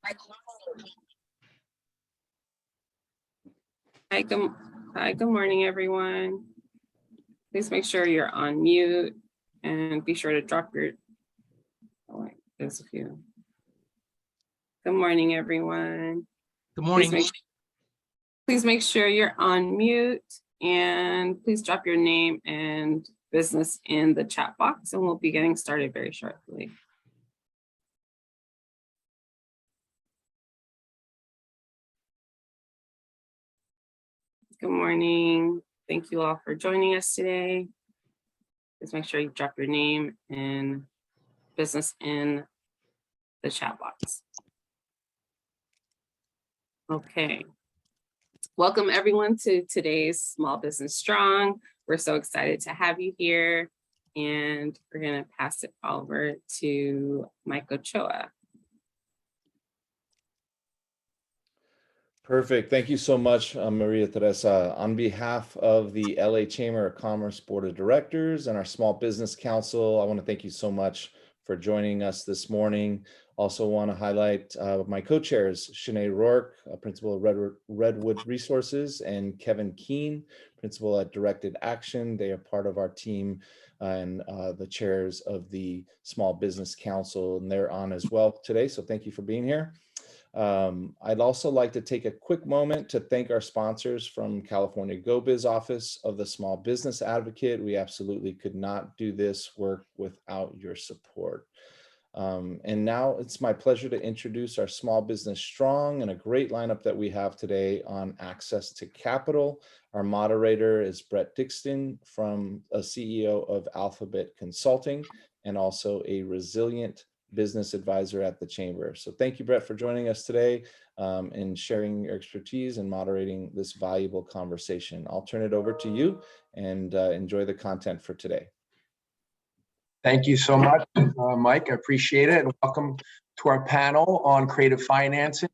Hi, good morning, everyone. Please make sure you're on mute and be sure to drop your, oh, wait, there's a few. Good morning, everyone. Good morning. Please make sure you're on mute and please drop your name and business in the chat box and we'll be getting started very shortly. Good morning. Thank you all for joining us today. Please make sure you drop your name and business in the chat box. Okay. Welcome everyone to today's Small Business Strong. We're so excited to have you here and we're going to pass it over to Mike Ochoa. Perfect. Thank you so much, Maria Teresa. On behalf of the LA Chamber of Commerce Board of Directors and our Small Business Council, I want to thank you so much for joining us this morning. Also want to highlight my co-chairs, Shanae Rourke, Principal of Redwood Resources, and Kevin Keene, Principal at Directed Action. They are part of our team and the chairs of the Small Business Council, and they're on as well today. So thank you for being here. I'd also like to take a quick moment to thank our sponsors from California GoBiz Office of the Small Business Advocate. We absolutely could not do this work without your support. And now it's my pleasure to introduce our Small Business Strong and a great lineup that we have today on access to capital. Our moderator is Brett Dixon, from a CEO of Alphabet Consulting and also a resilient business advisor at the Chamber. So thank you, Brett, for joining us today and sharing your expertise and moderating this valuable conversation. I'll turn it over to you and enjoy the content for today. Thank you so much, Mike. I appreciate it. And welcome to our panel on creative financing,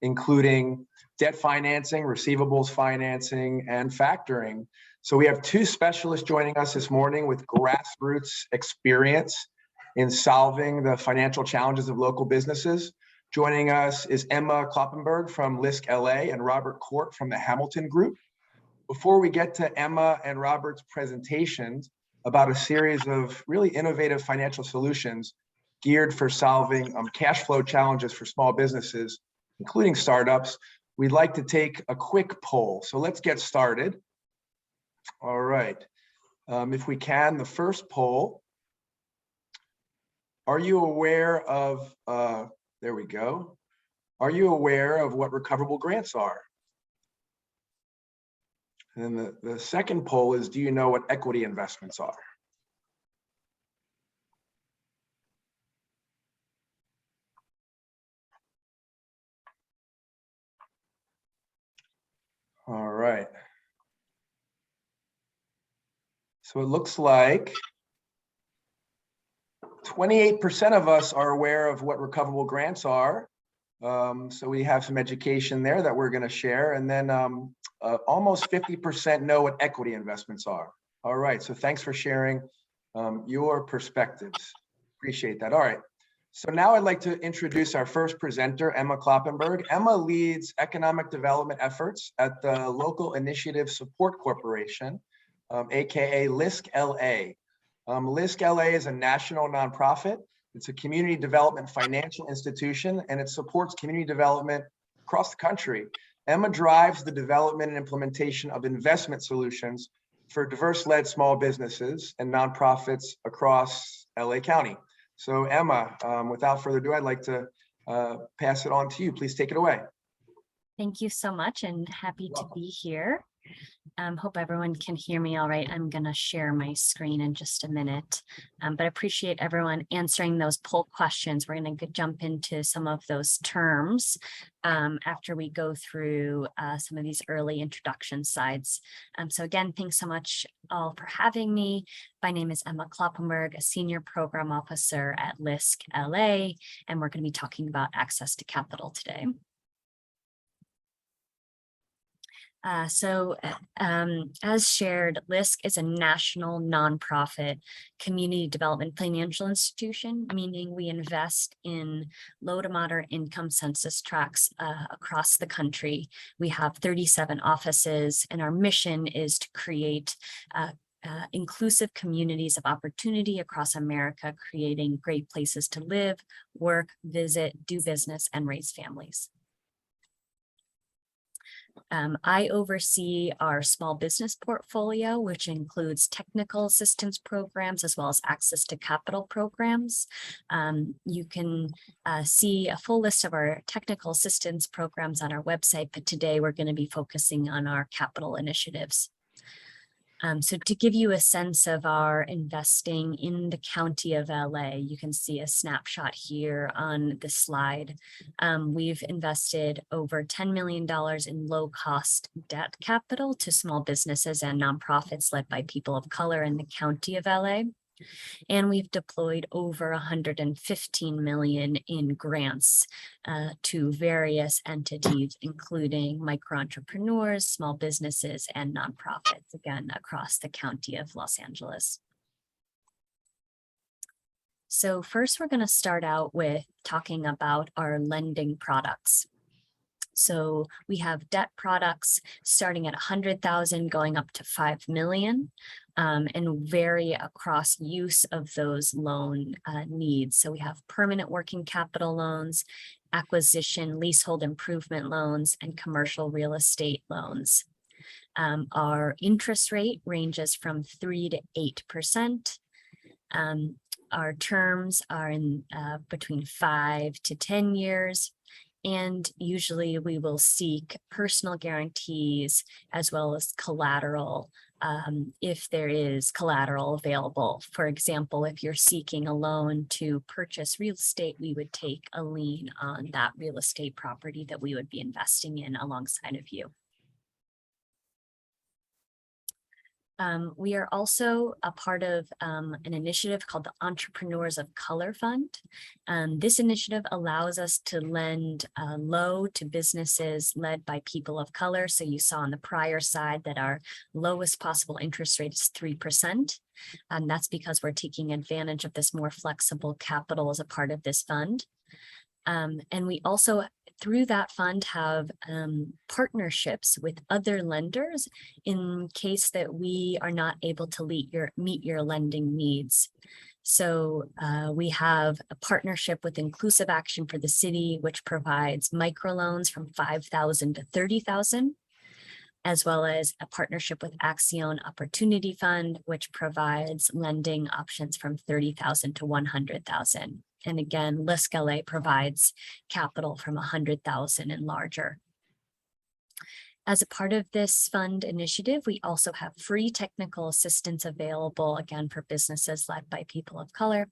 including debt financing, receivables financing, and factoring. So we have two specialists joining us this morning with grassroots experience in solving the financial challenges of local businesses. Joining us is Emma Kloppenberg from LISC LA and Robert Court from the Hamilton Group. Before we get to Emma and Robert's presentations about a series of really innovative financial solutions geared for solving cash flow challenges for small businesses, including startups, we'd like to take a quick poll. So let's get started. All right. If we can, the first poll. Are you aware of, there we go. Are you aware of what recoverable grants are? And then the second poll is, do you know what equity investments are? All right. So it looks like 28% of us are aware of what recoverable grants are. So we have some education there that we're going to share. And then almost 50% know what equity investments are. All right. So thanks for sharing your perspectives. Appreciate that. All right. So now I'd like to introduce our first presenter, Emma Kloppenberg. Emma leads economic development efforts at the Local Initiative Support Corporation, aka LISC LA. LISC LA is a national nonprofit. It's a community development financial institution, and it supports community development across the country. Emma drives the development and implementation of investment solutions for diverse-led small businesses and nonprofits across LA County. So Emma, without further ado, I'd like to pass it on to you. Please take it away. Thank you so much, and happy to be here. Hope everyone can hear me all right. I'm going to share my screen in just a minute, but I appreciate everyone answering those poll questions. We're going to jump into some of those terms after we go through some of these early introduction slides. So again, thanks so much all for having me. My name is Emma Kloppenberg, a Senior Program Officer at LISC LA, and we're going to be talking about access to capital today. As shared, LISC is a national nonprofit community development financial institution, meaning we invest in low to moderate income census tracts across the country. We have 37 offices, and our mission is to create inclusive communities of opportunity across America, creating great places to live, work, visit, do business, and raise families. I oversee our small business portfolio, which includes technical assistance programs as well as access to capital programs. You can see a full list of our technical assistance programs on our website, but today we're going to be focusing on our capital initiatives. So to give you a sense of our investing in the County of LA, you can see a snapshot here on the slide. We've invested over $10 million in low-cost debt capital to small businesses and nonprofits led by people of color in the County of LA. And we've deployed over $115 million in grants to various entities, including micro entrepreneurs, small businesses, and nonprofits, again, across the County of Los Angeles. So first, we're going to start out with talking about our lending products. So we have debt products starting at 100,000 going up to 5 million and vary across use of those loan needs. So we have permanent working capital loans, acquisition, leasehold improvement loans, and commercial real estate loans. Our interest rate ranges from 3 to 8%. Our terms are in between 5 to 10 years. And usually we will seek personal guarantees as well as collateral if there is collateral available. For example, if you're seeking a loan to purchase real estate, we would take a lien on that real estate property that we would be investing in alongside of you. We are also a part of an initiative called the Entrepreneurs of Color Fund. This initiative allows us to lend low to businesses led by people of color. So you saw on the prior side that our lowest possible interest rate is 3%. That's because we're taking advantage of this more flexible capital as a part of this fund. And we also, through that fund, have partnerships with other lenders in case that we are not able to meet your lending needs. So we have a partnership with Inclusive Action for the City, which provides microloans from 5,000 to 30,000, as well as a partnership with Axion Opportunity Fund, which provides lending options from 30,000 to 100,000. And again, LISC LA provides capital from 100,000 and larger. As a part of this fund initiative, we also have free technical assistance available, again, for businesses led by people of color.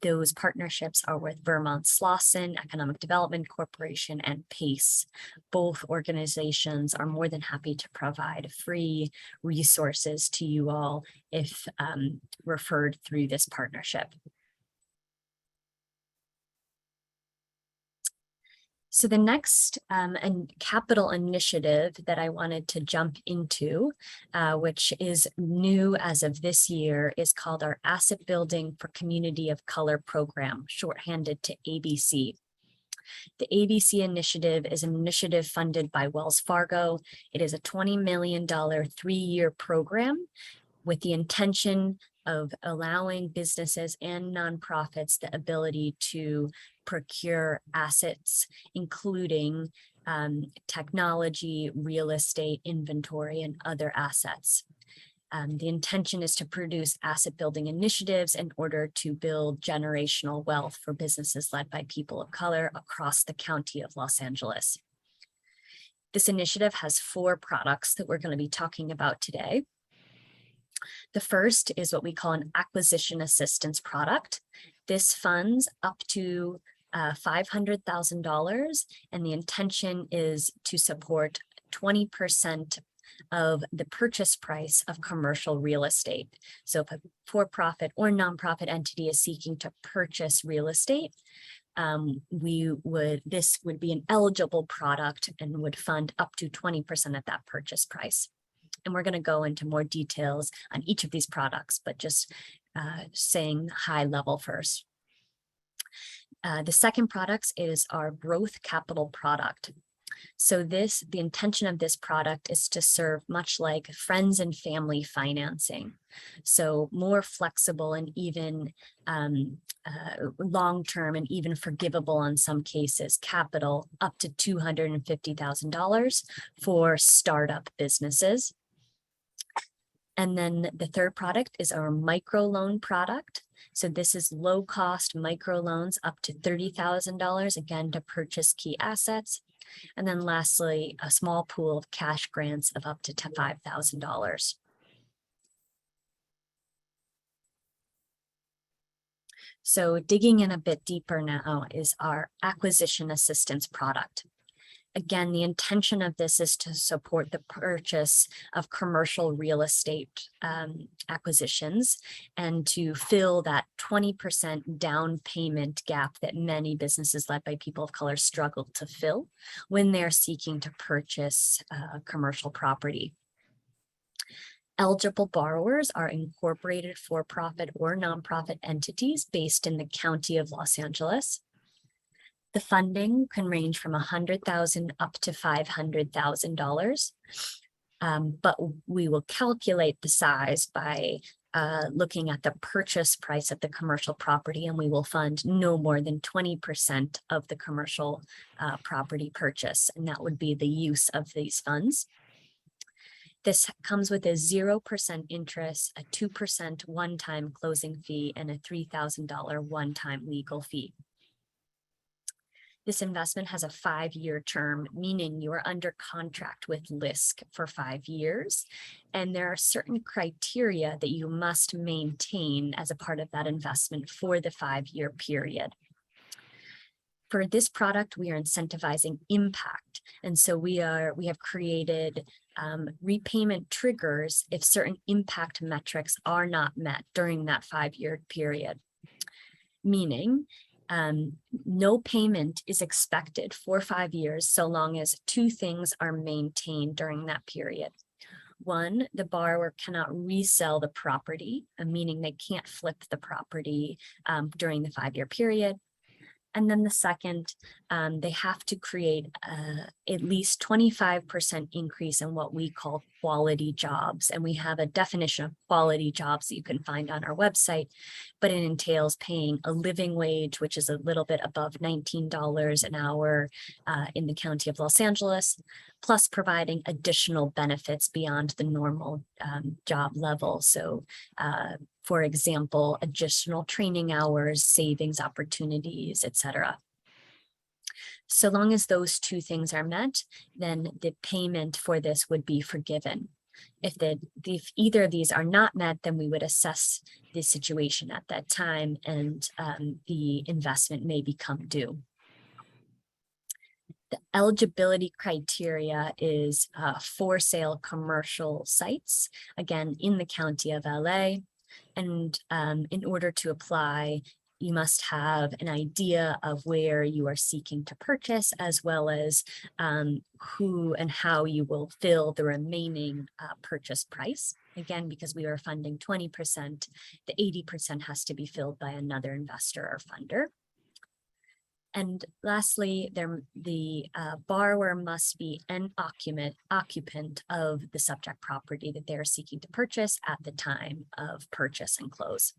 Those partnerships are with Vermont Slauson, Economic Development Corporation, and PACE. Both organizations are more than happy to provide free resources to you all if referred through this partnership. So the next capital initiative that I wanted to jump into, which is new as of this year, is called our Asset Building for Community of Color program, shorthanded to ABC. The ABC initiative is an initiative funded by Wells Fargo. It is a $20 million 3-year program with the intention of allowing businesses and nonprofits the ability to procure assets, including technology, real estate, inventory, and other assets. The intention is to produce asset building initiatives in order to build generational wealth for businesses led by people of color across the County of Los Angeles. This initiative has 4 products that we're going to be talking about today. The first is what we call an acquisition assistance product. This funds up to $500,000, and the intention is to support 20% of the purchase price of commercial real estate. So if a for-profit or nonprofit entity is seeking to purchase real estate, this would be an eligible product and would fund up to 20% of that purchase price. And we're going to go into more details on each of these products, but just saying high level first. The second product is our growth capital product. So the intention of this product is to serve much like friends and family financing. So more flexible and even long-term and even forgivable in some cases, capital up to $250,000 for startup businesses. And then the third product is our microloan product. So this is low-cost microloans up to $30,000, again, to purchase key assets. And then lastly, a small pool of cash grants of up to $5,000. So digging in a bit deeper now is our acquisition assistance product. Again, the intention of this is to support the purchase of commercial real estate acquisitions and to fill that 20% down payment gap that many businesses led by people of color struggle to fill when they're seeking to purchase commercial property. Eligible borrowers are incorporated for-profit or nonprofit entities based in the County of Los Angeles. The funding can range from $100,000 up to $500,000, but we will calculate the size by looking at the purchase price of the commercial property, and we will fund no more than 20% of the commercial property purchase, and that would be the use of these funds. This comes with a 0% interest, a 2% one-time closing fee, and a $3,000 one-time legal fee. This investment has a 5-year term, meaning you are under contract with LISC for 5 years. And there are certain criteria that you must maintain as a part of that investment for the 5-year period. For this product, we are incentivizing impact. And so we have created repayment triggers if certain impact metrics are not met during that 5-year period. Meaning, no payment is expected for 5 years so long as 2 things are maintained during that period. 1, the borrower cannot resell the property, meaning they can't flip the property during the 5-year period. And then the second, they have to create at least 25% increase in what we call quality jobs. And we have a definition of quality jobs that you can find on our website, but it entails paying a living wage, which is a little bit above $19 an hour in the County of Los Angeles, plus providing additional benefits beyond the normal job level. So for example, additional training hours, savings opportunities, etc. So long as those 2 things are met, then the payment for this would be forgiven. If either of these are not met, then we would assess the situation at that time and the investment may become due. The eligibility criteria is for sale commercial sites, again, in the County of LA. And in order to apply, you must have an idea of where you are seeking to purchase, as well as who and how you will fill the remaining purchase price. Again, because we are funding 20%, the 80% has to be filled by another investor or funder. And lastly, the borrower must be an occupant of the subject property that they're seeking to purchase at the time of purchase and close.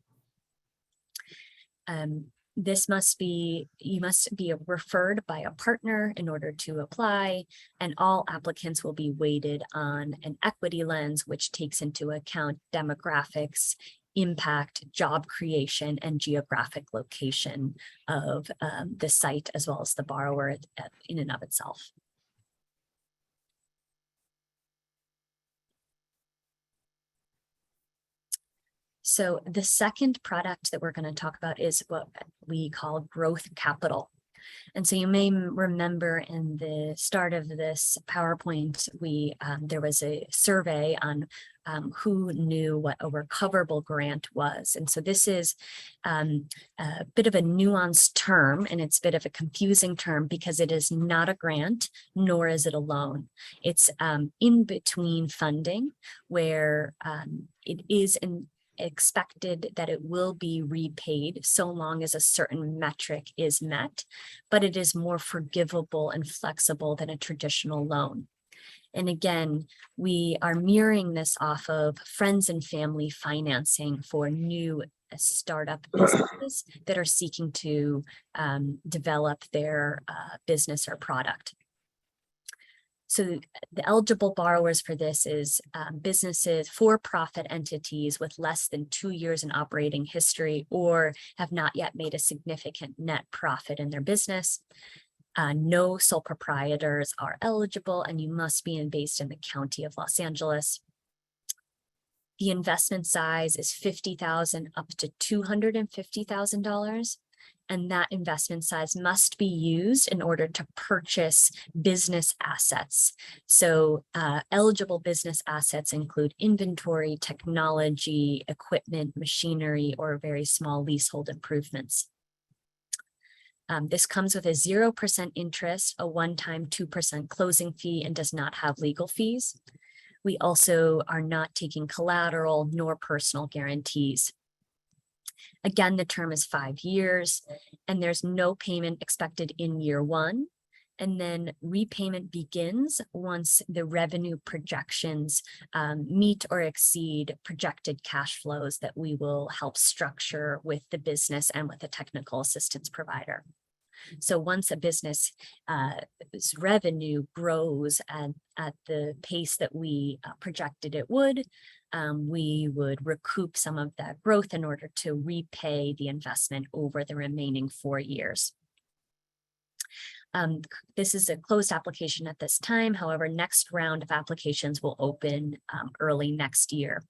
You must be referred by a partner in order to apply, and all applicants will be weighted on an equity lens, which takes into account demographics, impact, job creation, and geographic location of the site, as well as the borrower in and of itself. So the second product that we're going to talk about is what we call growth capital. And so you may remember in the start of this PowerPoint, there was a survey on who knew what a recoverable grant was. And so this is a bit of a nuanced term, and it's a bit of a confusing term because it is not a grant, nor is it a loan. It's in between funding where it is expected that it will be repaid so long as a certain metric is met, but it is more forgivable and flexible than a traditional loan. And again, we are mirroring this off of friends and family financing for new startup businesses that are seeking to develop their business or product. So the eligible borrowers for this is businesses, for-profit entities with less than 2 years in operating history or have not yet made a significant net profit in their business. No sole proprietors are eligible, and you must be based in the County of Los Angeles. The investment size is $50,000 up to $250,000. And that investment size must be used in order to purchase business assets. So eligible business assets include inventory, technology, equipment, machinery, or very small leasehold improvements. This comes with a 0% interest, a one-time 2% closing fee, and does not have legal fees. We also are not taking collateral nor personal guarantees. Again, the term is 5 years, and there's no payment expected in year 1. And then repayment begins once the revenue projections meet or exceed projected cash flows that we will help structure with the business and with the technical assistance provider. So once a business revenue grows at the pace that we projected it would, we would recoup some of that growth in order to repay the investment over the remaining 4 years. This is a closed application at this time. However, next round of applications will open early next year.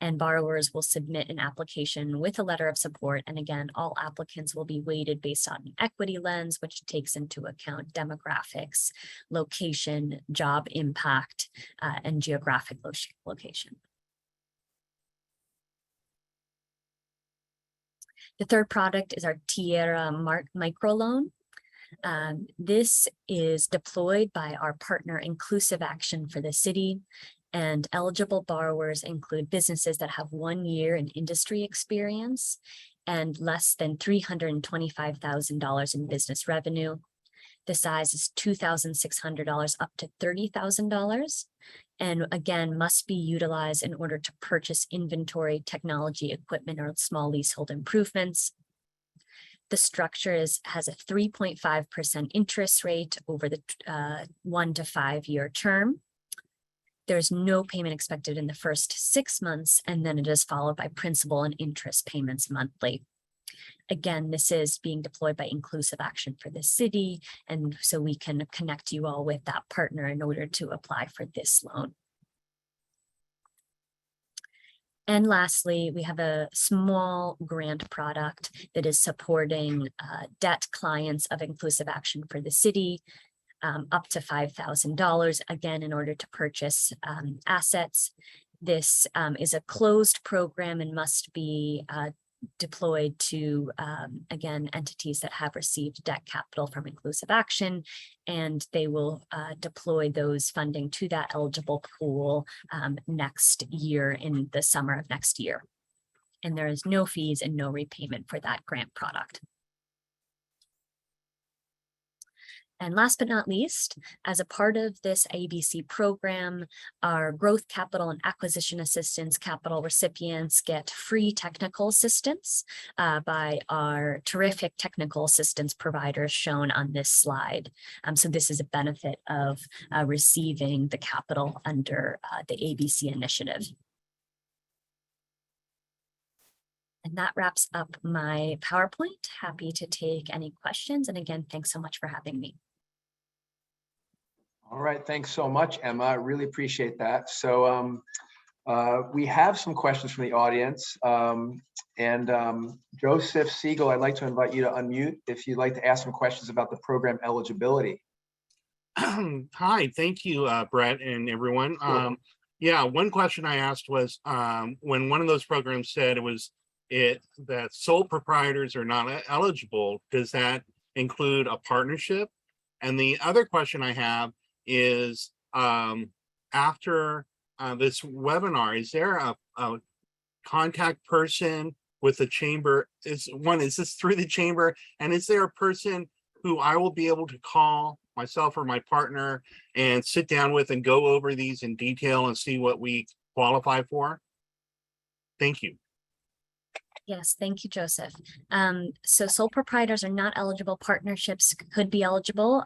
And borrowers will submit an application with a letter of support. And again, all applicants will be weighted based on an equity lens, which takes into account demographics, location, job impact, and geographic location. The third product is our Tierra microloan. This is deployed by our partner Inclusive Action for the city. And eligible borrowers include businesses that have 1 year in industry experience and less than $325,000 in business revenue. The size is $2,600 up to $30,000. And again, must be utilized in order to purchase inventory, technology, equipment, or small leasehold improvements. The structure has a 3.5% interest rate over the 1 to 5 year term. There's no payment expected in the first 6 months, and then it is followed by principal and interest payments monthly. Again, this is being deployed by Inclusive Action for the city, and so we can connect you all with that partner in order to apply for this loan. And lastly, we have a small grant product that is supporting debt clients of Inclusive Action for the city. Up to $5,000, again, in order to purchase assets. This is a closed program and must be deployed to, again, entities that have received debt capital from Inclusive Action, and they will deploy those funding to that eligible pool next year in the summer of next year. And there is no fees and no repayment for that grant product. And last but not least, as a part of this ABC program, our growth capital and acquisition assistance capital recipients get free technical assistance by our terrific technical assistance providers shown on this slide. So this is a benefit of receiving the capital under the ABC initiative. And that wraps up my PowerPoint. Happy to take any questions. And again, thanks so much for having me. All right, thanks so much, Emma. I really appreciate that. So We have some questions from the audience. Joseph Siegel, I'd like to invite you to unmute if you'd like to ask some questions about the program eligibility. Hi, thank you, Brett and everyone. Sure. Yeah, one question I asked was when one of those programs said that sole proprietors are not eligible, does that include a partnership? And the other question I have is after this webinar, is there a contact person with the chamber? Is this through the chamber? And is there a person who I will be able to call, myself or my partner, and sit down with and go over these in detail and see what we qualify for? Thank you. Yes, thank you, Joseph. So sole proprietors are not eligible. Partnerships could be eligible.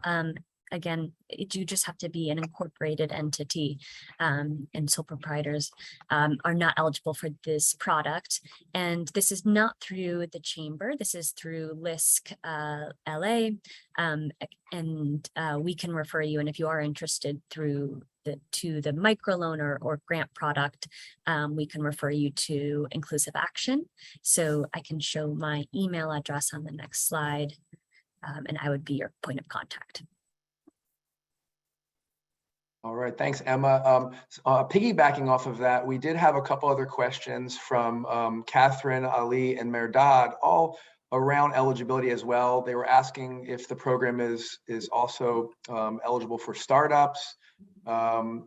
Again, you just have to be an incorporated entity, and sole proprietors are not eligible for this product. And this is not through the chamber. This is through LISC LA, and we can refer you. And if you are interested to the microloan or grant product, we can refer you to Inclusive Action. So I can show my email address on the next slide, and I would be your point of contact. All right, thanks, Emma. Piggybacking off of that, we did have a couple other questions from Catherine, Ali, and Merdad, all around eligibility as well. They were asking if the program is also eligible for startups, and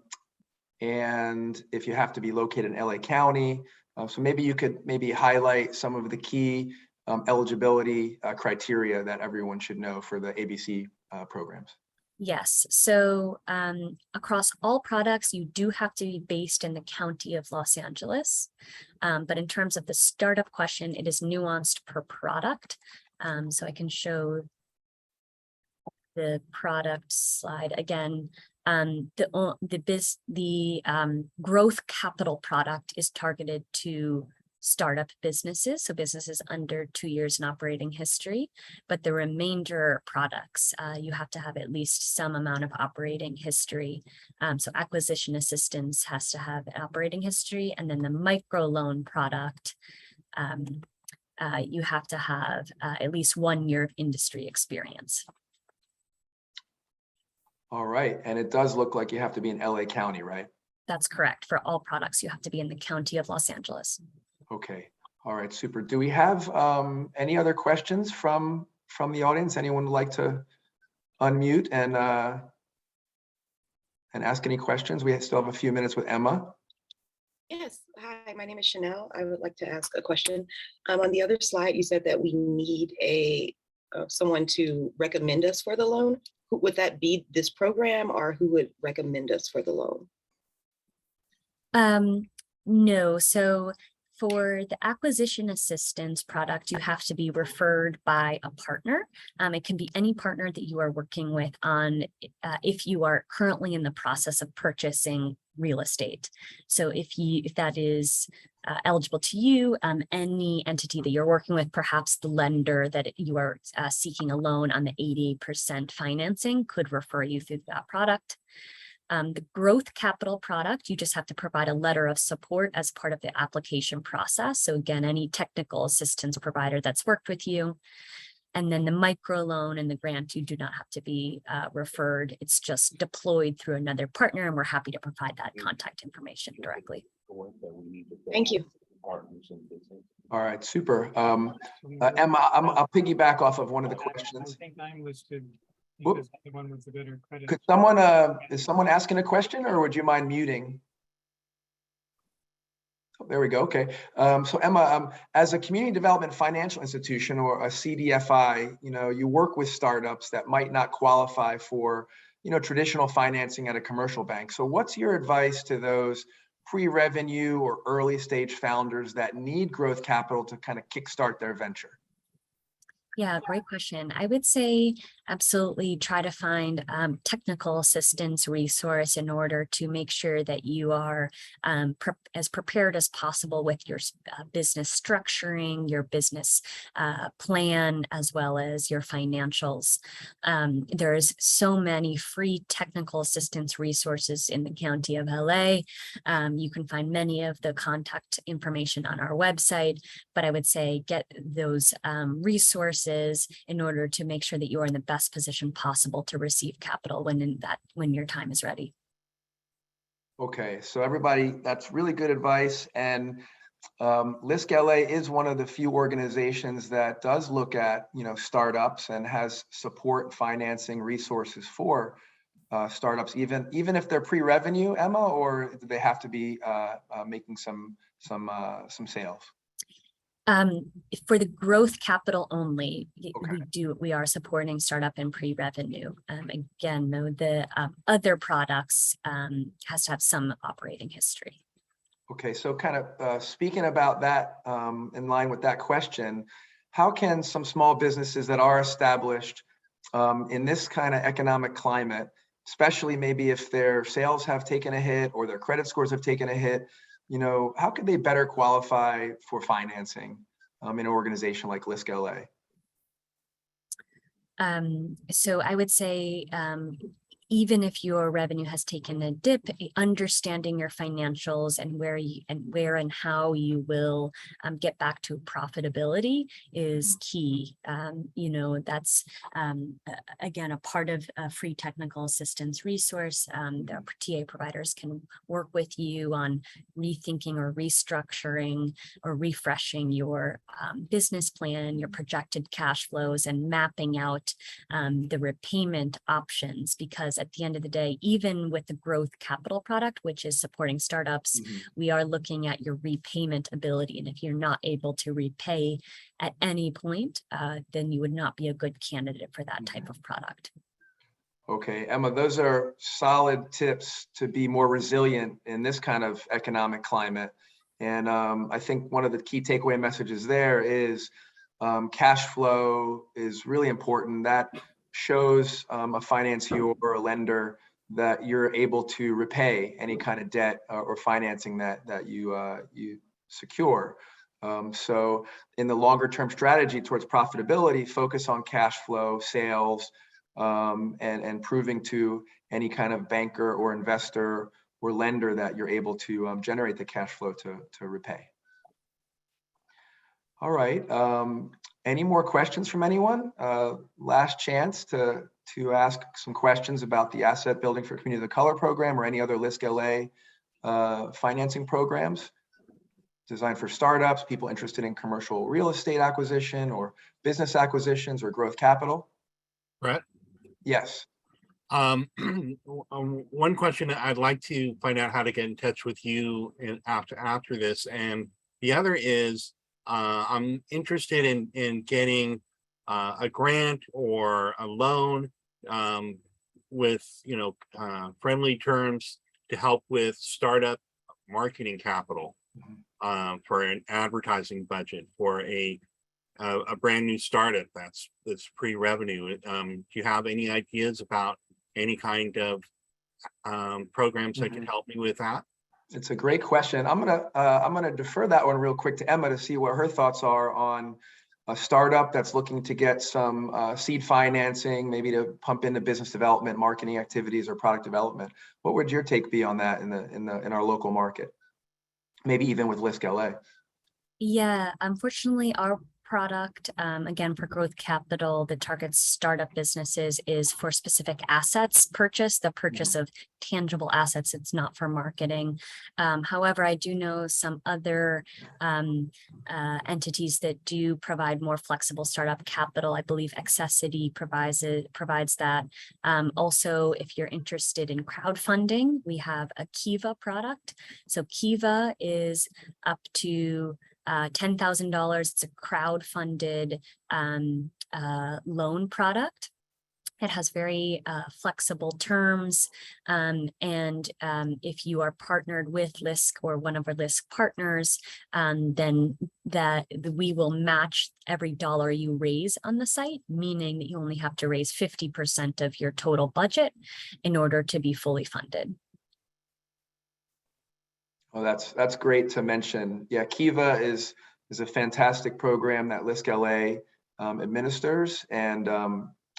if you have to be located in LA County. So maybe you could highlight some of the key eligibility criteria that everyone should know for the ABC programs. Yes, so across all products, you do have to be based in the county of Los Angeles. But in terms of the startup question, it is nuanced per product. So I can show the product slide again. The growth capital product is targeted to startup businesses, so businesses under 2 years in operating history, but the remainder products, you have to have at least some amount of operating history. So acquisition assistance has to have an operating history, and then the microloan product, you have to have at least 1 year of industry experience. All right, and it does look like you have to be in LA County, right? That's correct. For all products, you have to be in the county of Los Angeles. Okay, all right, super. Do we have any other questions from the audience? Anyone would like to unmute and ask any questions? We still have a few minutes with Emma. Yes, hi, my name is Chanel. I would like to ask a question. On the other slide, you said that we need someone to recommend us for the loan. Would that be this program, or who would recommend us for the loan? No, so for the acquisition assistance product, you have to be referred by a partner. It can be any partner that you are working with on if you are currently in the process of purchasing real estate. So if that is eligible to you, any entity that you're working with, perhaps the lender that you are seeking a loan on the 80% financing could refer you through that product. The growth capital product, you just have to provide a letter of support as part of the application process. So again, any technical assistance provider that's worked with you. And then the microloan and the grant, you do not have to be referred. It's just deployed through another partner, and we're happy to provide that contact information directly. Thank you. All right, super. Emma, I'll piggyback off of one of the questions. I think mine was to, because the one with the better credit. Could someone, is someone asking a question, or would you mind muting? Oh, there we go. Okay. So Emma, as a community development financial institution, or a CDFI, you work with startups that might not qualify for, traditional financing at a commercial bank. So what's your advice to those pre-revenue or early stage founders that need growth capital to kind of kickstart their venture? Yeah, great question. I would say absolutely try to find technical assistance resource in order to make sure that you are as prepared as possible with your business structuring, your business plan, as well as your financials. There's so many free technical assistance resources in the County of LA. You can find many of the contact information on our website, but I would say get those resources in order to make sure that you are in the best position possible to receive capital when your time is ready. Okay, so everybody, that's really good advice. And LISC LA is one of the few organizations that does look at, startups and has support financing resources for startups, even if they're pre-revenue, Emma, or do they have to be making some sales? For the growth capital only, Okay. we are supporting startup and pre-revenue. Again, though, the other products has to have some operating history. Okay, so kind of speaking about that, in line with that question, how can some small businesses that are established in this kind of economic climate, especially maybe if their sales have taken a hit or their credit scores have taken a hit, how could they better qualify for financing in an organization like LISC LA? So I would say, even if your revenue has taken a dip, understanding your financials and where and how you will get back to profitability is key. That's again a part of a free technical assistance resource. The TA providers can work with you on rethinking or restructuring or refreshing your business plan, your projected cash flows, and mapping out the repayment options, because at the end of the day, even with the growth capital product, which is supporting startups, we are looking at your repayment ability. And if you're not able to repay at any point, then you would not be a good candidate for that type of product. Okay, Emma, those are solid tips to be more resilient in this kind of economic climate. And I think one of the key takeaway messages there is cash flow is really important. That shows a financier or a lender that you're able to repay any kind of debt or financing that you secure. So in the longer term strategy towards profitability, focus on cash flow, sales, and proving to any kind of banker or investor or lender that you're able to generate the cash flow to repay. All right. Any more questions from anyone? Last chance to ask some questions about the Asset Building for Community of Color program or any other LISC LA financing programs designed for startups, people interested in commercial real estate acquisition or business acquisitions or growth capital. Brett? Yes. One question, I'd like to find out how to get in touch with you after this, and the other is I'm interested in getting a grant or a loan with friendly terms to help with startup marketing capital for an advertising budget for a brand new startup that's pre-revenue. Do you have any ideas about any kind of programs that can help me with that? It's a great question. I'm gonna defer that one real quick to Emma to see what her thoughts are on a startup that's looking to get some seed financing, maybe to pump into business development, marketing activities, or product development. What would your take be on that in our local market? Maybe even with LISC LA. Yeah, unfortunately, our product, again, for growth capital that targets startup businesses is for specific assets purchase, the purchase of tangible assets. It's not for marketing. However, I do know some other entities that do provide more flexible startup capital. I believe Accessity provides that. Also, if you're interested in crowdfunding, we have a Kiva product. So Kiva is up to $10,000. It's a crowd-funded loan product. It has very flexible terms. And if you are partnered with LISC or one of our LISC partners, then we will match every dollar you raise on the site, meaning that you only have to raise 50% of your total budget in order to be fully funded. Well, that's great to mention. Yeah, Kiva is a fantastic program that LISC LA administers, and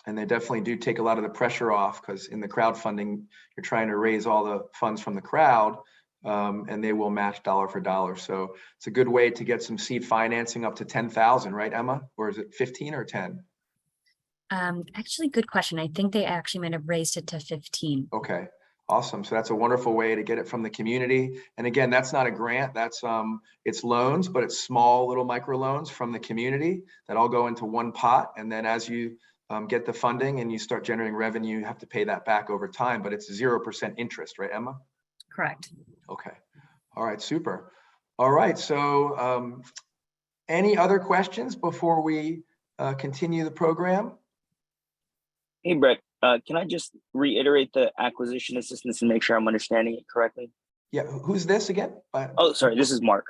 they definitely do take a lot of the pressure off, because in the crowdfunding, you're trying to raise all the funds from the crowd, and they will match dollar for dollar. So it's a good way to get some seed financing up to 10,000, right, Emma? Or is it 15 or 10? Actually, good question. I think they actually might have raised it to 15. Okay, awesome. So that's a wonderful way to get it from the community. And again, that's not a grant, that's it's loans, but it's small little micro loans from the community that all go into one pot. And then as you get the funding and you start generating revenue, you have to pay that back over time, but it's 0% interest, right, Emma? Correct. Okay. All right, super. All right, so any other questions before we continue the program? Hey, Brett, can I just reiterate the acquisition assistance and make sure I'm understanding it correctly? Yeah, who's this again? Oh, sorry, this is Mark.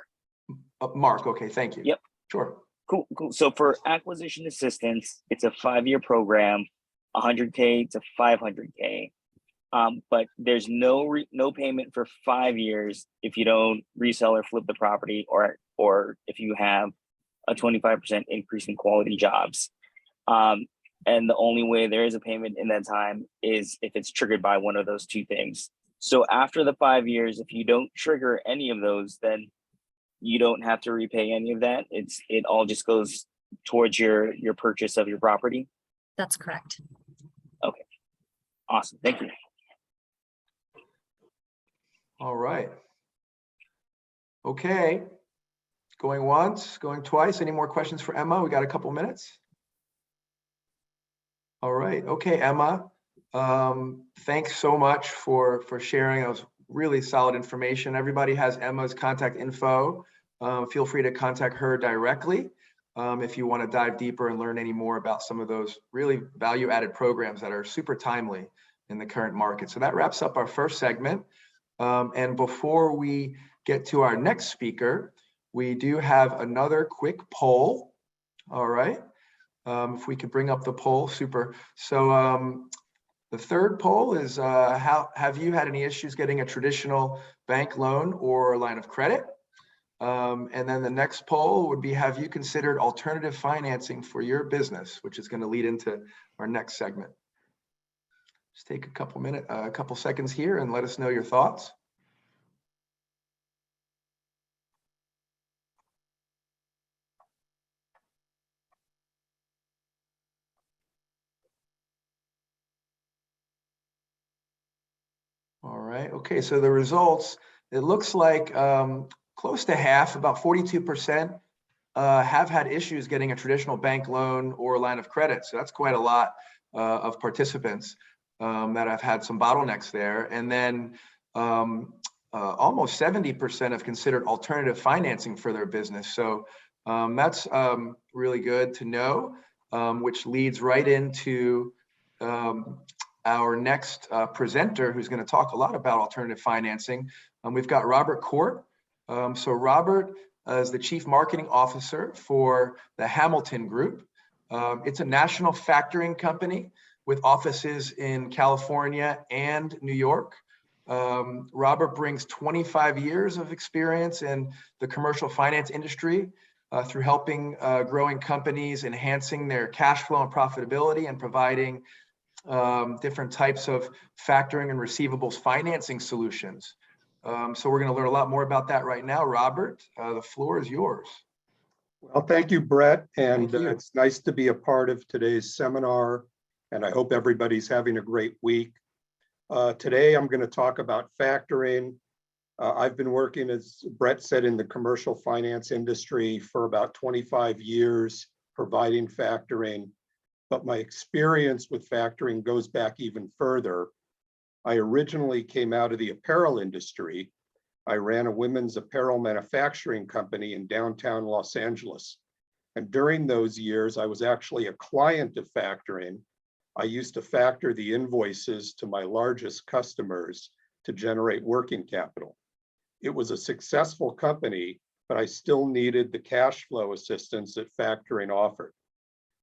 Mark, okay, thank you. Yep. Sure. Cool. So for acquisition assistance, it's a 5-year program, 100K to 500K. But there's no payment for 5 years if you don't resell or flip the property, or if you have a 25% increase in quality jobs. And the only way there is a payment in that time is if it's triggered by one of those two things. So after the 5 years, if you don't trigger any of those, then you don't have to repay any of that. It all just goes towards your purchase of your property. That's correct. Okay. Awesome. Thank you. All right. Okay. Going once, going twice. Any more questions for Emma? We got a couple minutes. All right. Okay, Emma. Thanks so much for sharing. That was really solid information. Everybody has Emma's contact info. Feel free to contact her directly if you want to dive deeper and learn any more about some of those really value-added programs that are super timely in the current market. So that wraps up our first segment. And before we get to our next speaker, we do have another quick poll. All right. If we could bring up the poll, super. So the third poll is, have you had any issues getting a traditional bank loan or line of credit? And then the next poll would be, have you considered alternative financing for your business, which is going to lead into our next segment. Just take a couple seconds here and let us know your thoughts. All right, okay, so the results, it looks like close to half, about 42%, have had issues getting a traditional bank loan or line of credit. So that's quite a lot of participants that have had some bottlenecks there. And then almost 70% have considered alternative financing for their business. So that's really good to know, which leads right into our next presenter, who's going to talk a lot about alternative financing. We've got Robert Court. So Robert is the Chief Marketing Officer for the Hamilton Group. It's a national factoring company with offices in California and New York. Robert brings 25 years of experience in the commercial finance industry through helping growing companies, enhancing their cash flow and profitability, and providing different types of factoring and receivables financing solutions. So we're going to learn a lot more about that right now. Robert, the floor is yours. Well, thank you, Brett. And Thank you. It's nice to be a part of today's seminar. And I hope everybody's having a great week. Today, I'm going to talk about factoring. I've been working, as Brett said, in the commercial finance industry for about 25 years, providing factoring. But my experience with factoring goes back even further. I originally came out of the apparel industry. I ran a women's apparel manufacturing company in downtown Los Angeles. And during those years, I was actually a client of factoring. I used to factor the invoices to my largest customers to generate working capital. It was a successful company, but I still needed the cash flow assistance that factoring offered.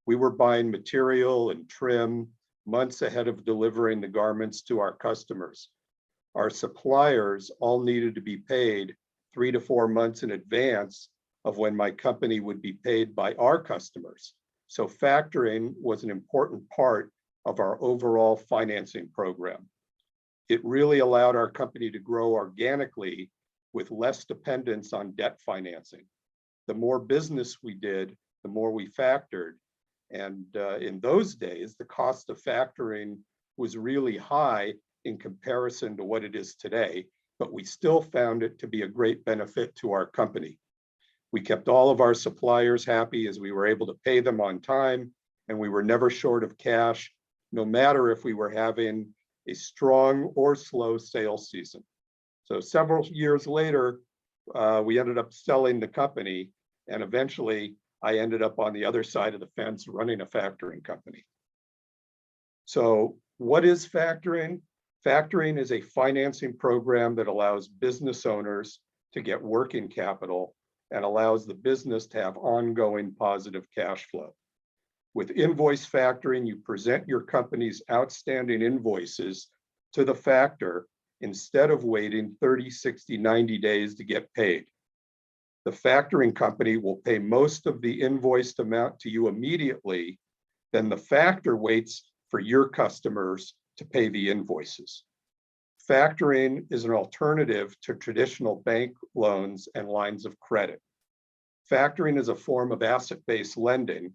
We were buying material and trim months ahead of delivering the garments to our customers. Our suppliers all needed to be paid 3 to 4 months in advance of when my company would be paid by our customers. So factoring was an important part of our overall financing program. It really allowed our company to grow organically with less dependence on debt financing. The more business we did, the more we factored. And in those days, the cost of factoring was really high in comparison to what it is today, but we still found it to be a great benefit to our company. We kept all of our suppliers happy as we were able to pay them on time, and we were never short of cash, no matter if we were having a strong or slow sales season. So several years later, we ended up selling the company, and eventually I ended up on the other side of the fence running a factoring company. So what is factoring? Factoring is a financing program that allows business owners to get working capital and allows the business to have ongoing positive cash flow. With invoice factoring, you present your company's outstanding invoices to the factor instead of waiting 30, 60, 90 days to get paid. The factoring company will pay most of the invoiced amount to you immediately, then the factor waits for your customers to pay the invoices. Factoring is an alternative to traditional bank loans and lines of credit. Factoring is a form of asset-based lending,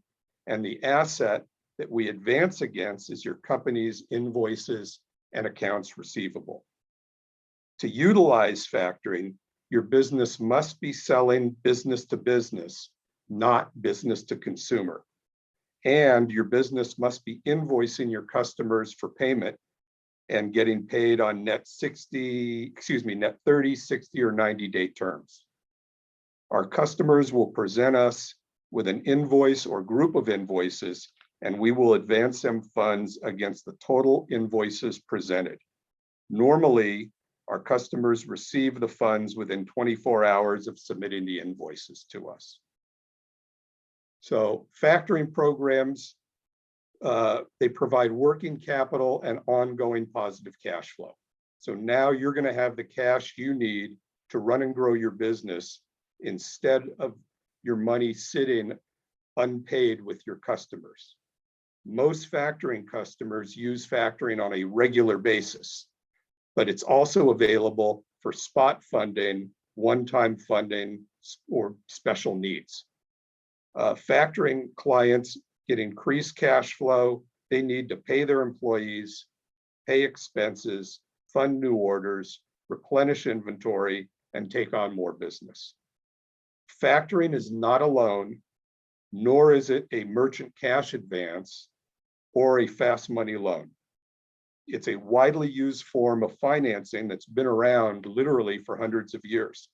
and the asset that we advance against is your company's invoices and accounts receivable. To utilize factoring, your business must be selling business to business, not business to consumer. And your business must be invoicing your customers for payment and getting paid on net 30, 60, or 90-day terms. Our customers will present us with an invoice or group of invoices, and we will advance them funds against the total invoices presented. Normally, our customers receive the funds within 24 hours of submitting the invoices to us. So factoring programs, they provide working capital and ongoing positive cash flow. So now you're going to have the cash you need to run and grow your business instead of your money sitting unpaid with your customers. Most factoring customers use factoring on a regular basis, but it's also available for spot funding, one-time funding, or special needs. Factoring clients get increased cash flow. They need to pay their employees, pay expenses, fund new orders, replenish inventory, and take on more business. Factoring is not a loan, nor is it a merchant cash advance or a fast money loan. It's a widely used form of financing that's been around literally for hundreds of years.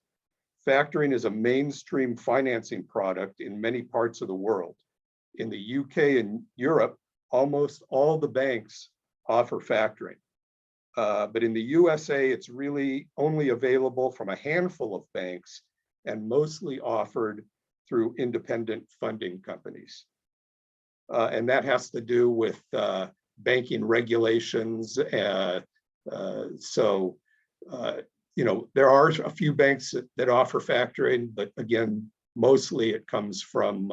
Factoring is a mainstream financing product in many parts of the world. In the UK and Europe, almost all the banks offer factoring. But in the USA, it's really only available from a handful of banks and mostly offered through independent funding companies. And that has to do with banking regulations. There are a few banks that offer factoring, but again, mostly it comes from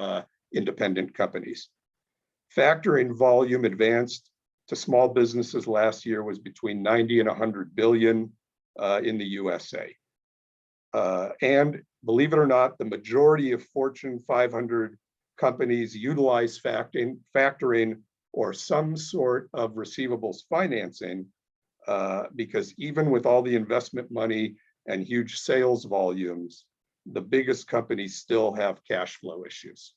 independent companies. Factoring volume advanced to small businesses last year was between 90 and 100 billion in the USA. And believe it or not, the majority of Fortune 500 companies utilize factoring or some sort of receivables financing because even with all the investment money and huge sales volumes, the biggest companies still have cash flow issues.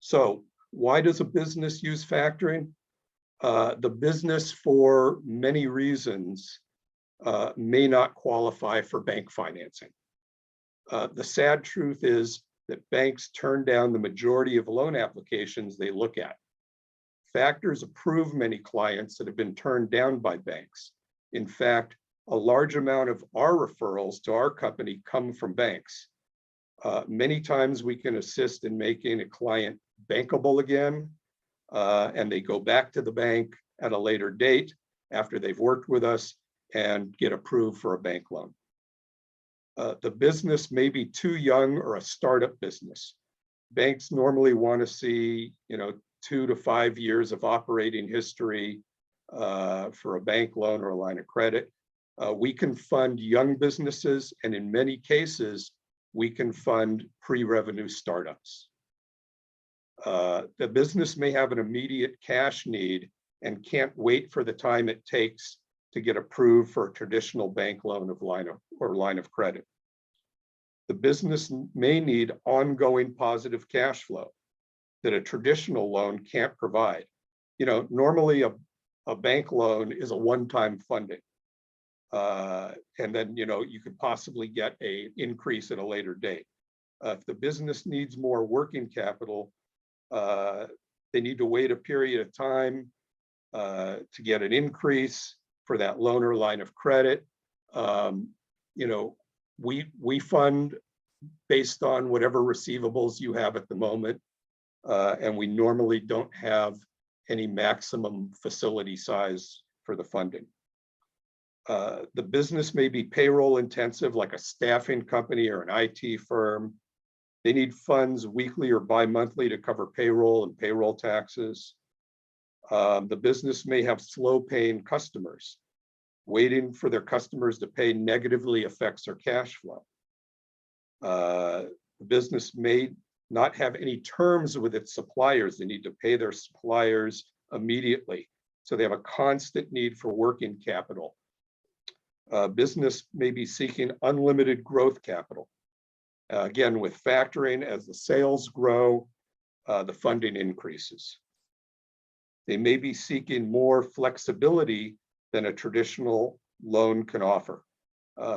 So why does a business use factoring? The business, for many reasons, may not qualify for bank financing. The sad truth is that banks turn down the majority of loan applications they look at. Factors approve many clients that have been turned down by banks. In fact, a large amount of our referrals to our company come from banks. Many times we can assist in making a client bankable again, and they go back to the bank at a later date after they've worked with us and get approved for a bank loan. The business may be too young or a startup business. Banks normally want to see, 2 to 5 years of operating history for a bank loan or a line of credit. We can fund young businesses, and in many cases, we can fund pre-revenue startups. The business may have an immediate cash need and can't wait for the time it takes to get approved for a traditional bank loan of line of credit. The business may need ongoing positive cash flow that a traditional loan can't provide. Normally a bank loan is a one-time funding. And then, you could possibly get an increase at a later date. If the business needs more working capital, they need to wait a period of time to get an increase for that loan or line of credit. We fund based on whatever receivables you have at the moment. And we normally don't have any maximum facility size for the funding. The business may be payroll intensive, like a staffing company or an IT firm. They need funds weekly or bi-monthly to cover payroll and payroll taxes. The business may have slow paying customers. Waiting for their customers to pay negatively affects their cash flow. The business may not have any terms with its suppliers. They need to pay their suppliers immediately. So they have a constant need for working capital. Business may be seeking unlimited growth capital. Again, with factoring, as the sales grow, the funding increases. They may be seeking more flexibility than a traditional loan can offer.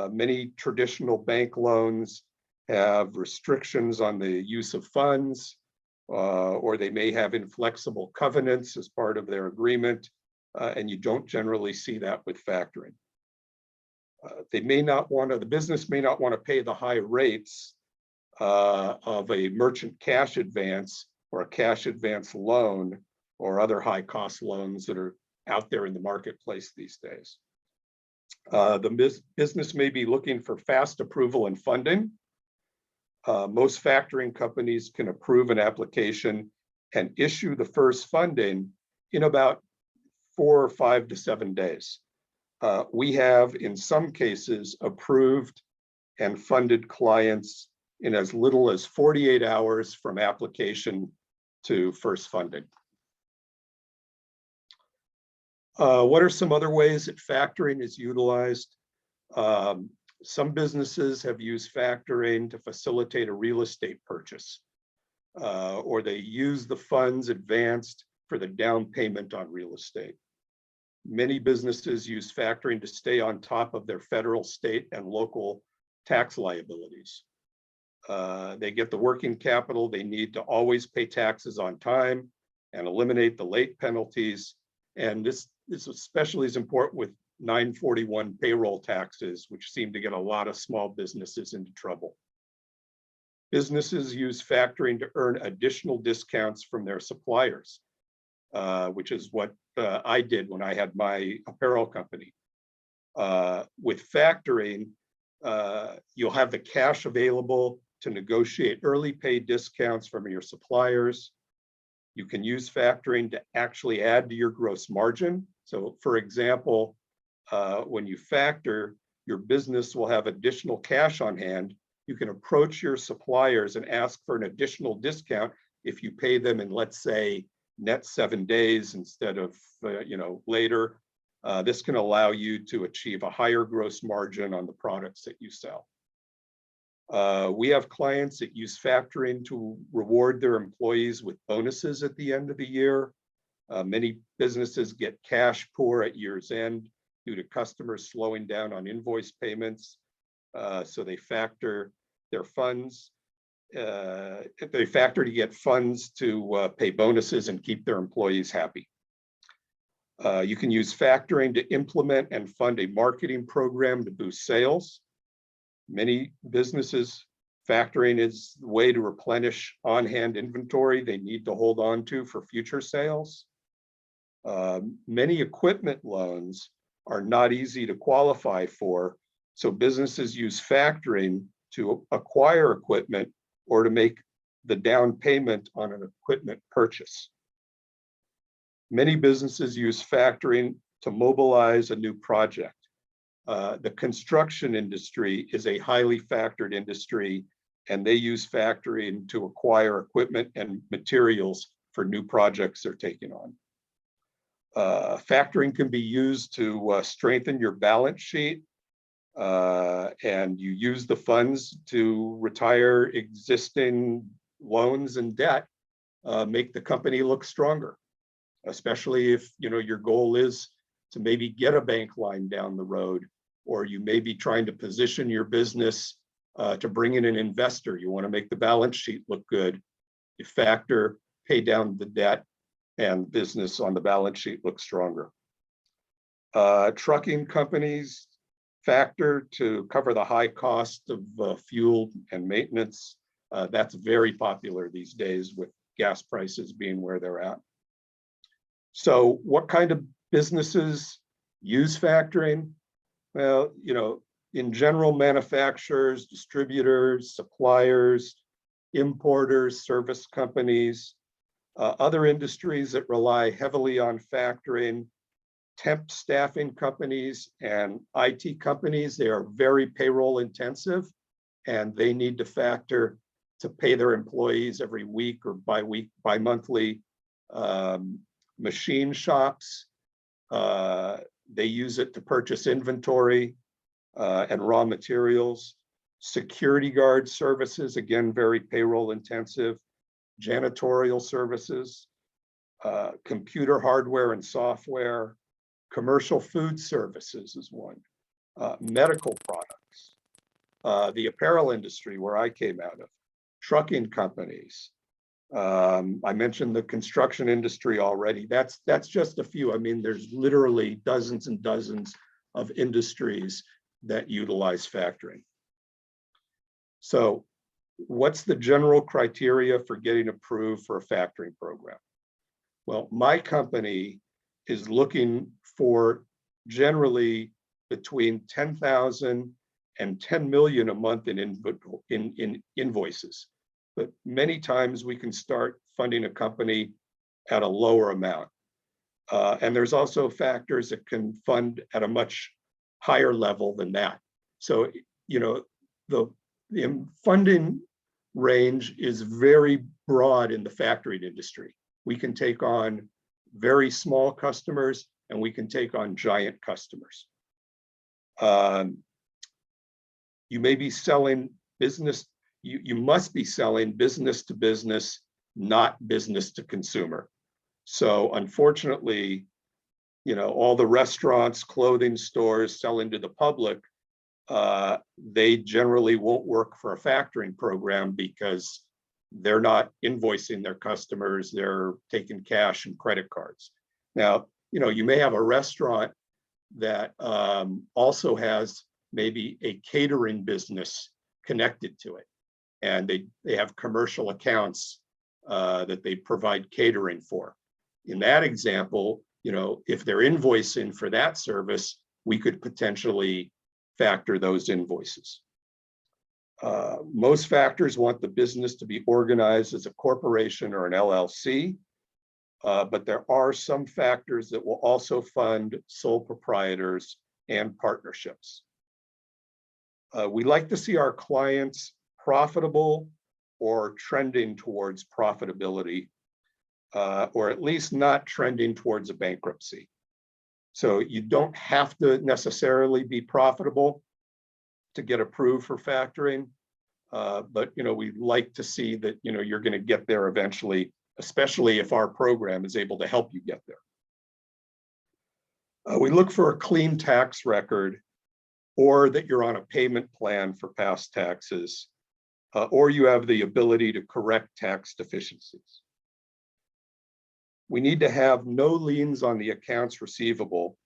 Many traditional bank loans have restrictions on the use of funds, or they may have inflexible covenants as part of their agreement, and you don't generally see that with factoring. The business may not want to pay the high rates of a merchant cash advance or a cash advance loan or other high cost loans that are out there in the marketplace these days. The business may be looking for fast approval and funding. Most factoring companies can approve an application and issue the first funding in about 4 or 5 to 7 days. We have, in some cases, approved and funded clients in as little as 48 hours from application to first funding. What are some other ways that factoring is utilized? Some businesses have used factoring to facilitate a real estate purchase, or they use the funds advanced for the down payment on real estate. Many businesses use factoring to stay on top of their federal, state, and local tax liabilities. They get the working capital they need to always pay taxes on time and eliminate the late penalties. And this especially is important with 941 payroll taxes, which seem to get a lot of small businesses into trouble. Businesses use factoring to earn additional discounts from their suppliers, which is what I did when I had my apparel company. With factoring, you'll have the cash available to negotiate early pay discounts from your suppliers. You can use factoring to actually add to your gross margin. So for example, when you factor, your business will have additional cash on hand. You can approach your suppliers and ask for an additional discount if you pay them in, let's say, net 7 days instead of later. This can allow you to achieve a higher gross margin on the products that you sell. We have clients that use factoring to reward their employees with bonuses at the end of the year. Many businesses get cash poor at year's end due to customers slowing down on invoice payments. So they factor their funds. they factor to get funds to pay bonuses and keep their employees happy. You can use factoring to implement and fund a marketing program to boost sales. Many businesses, factoring is the way to replenish on-hand inventory they need to hold on to for future sales. Many equipment loans are not easy to qualify for, so businesses use factoring to acquire equipment or to make the down payment on an equipment purchase. Many businesses use factoring to mobilize a new project. The construction industry is a highly factored industry, and they use factoring to acquire equipment and materials for new projects they're taking on. Factoring can be used to strengthen your balance sheet, and you use the funds to retire existing loans and debt, make the company look stronger, especially if your goal is to maybe get a bank line down the road, or you may be trying to position your business to bring in an investor. You want to make the balance sheet look good. You factor, pay down the debt, and business on the balance sheet looks stronger. Trucking companies factor to cover the high cost of fuel and maintenance. That's very popular these days with gas prices being where they're at. So what kind of businesses use factoring? Well, in general, manufacturers, distributors, suppliers, importers, service companies, other industries that rely heavily on factoring, temp staffing companies and IT companies, they are very payroll intensive, and they need to factor to pay their employees every week or bi-monthly. Machine shops, they use it to purchase inventory and raw materials. Security guard services, again, very payroll intensive. Janitorial services, computer hardware and software, commercial food services is one, medical products, the apparel industry where I came out of, trucking companies. I mentioned the construction industry already. That's just a few. I mean, there's literally dozens and dozens of industries that utilize factoring. So what's the general criteria for getting approved for a factoring program? Well, my company is looking for generally between 10,000 and 10 million a month in invoices. But many times we can start funding a company at a lower amount. And there's also factors that can fund at a much higher level than that. So, the funding range is very broad in the factoring industry. We can take on very small customers and we can take on giant customers. You may be selling business, you must be selling business to business, not business to consumer. So unfortunately, all the restaurants, clothing stores selling to the public, they generally won't work for a factoring program because they're not invoicing their customers, they're taking cash and credit cards. Now, you may have a restaurant that also has maybe a catering business connected to it, and they have commercial accounts that they provide catering for. In that example, if they're invoicing for that service, we could potentially factor those invoices. Most factors want the business to be organized as a corporation or an LLC, but there are some factors that will also fund sole proprietors and partnerships. We like to see our clients profitable or trending towards profitability, or at least not trending towards a bankruptcy. So you don't have to necessarily be profitable to get approved for factoring, but we'd like to see that you're going to get there eventually, especially if our program is able to help you get there. We look for a clean tax record, or that you're on a payment plan for past taxes. or you have the ability to correct tax deficiencies. We need to have no liens on the accounts receivable,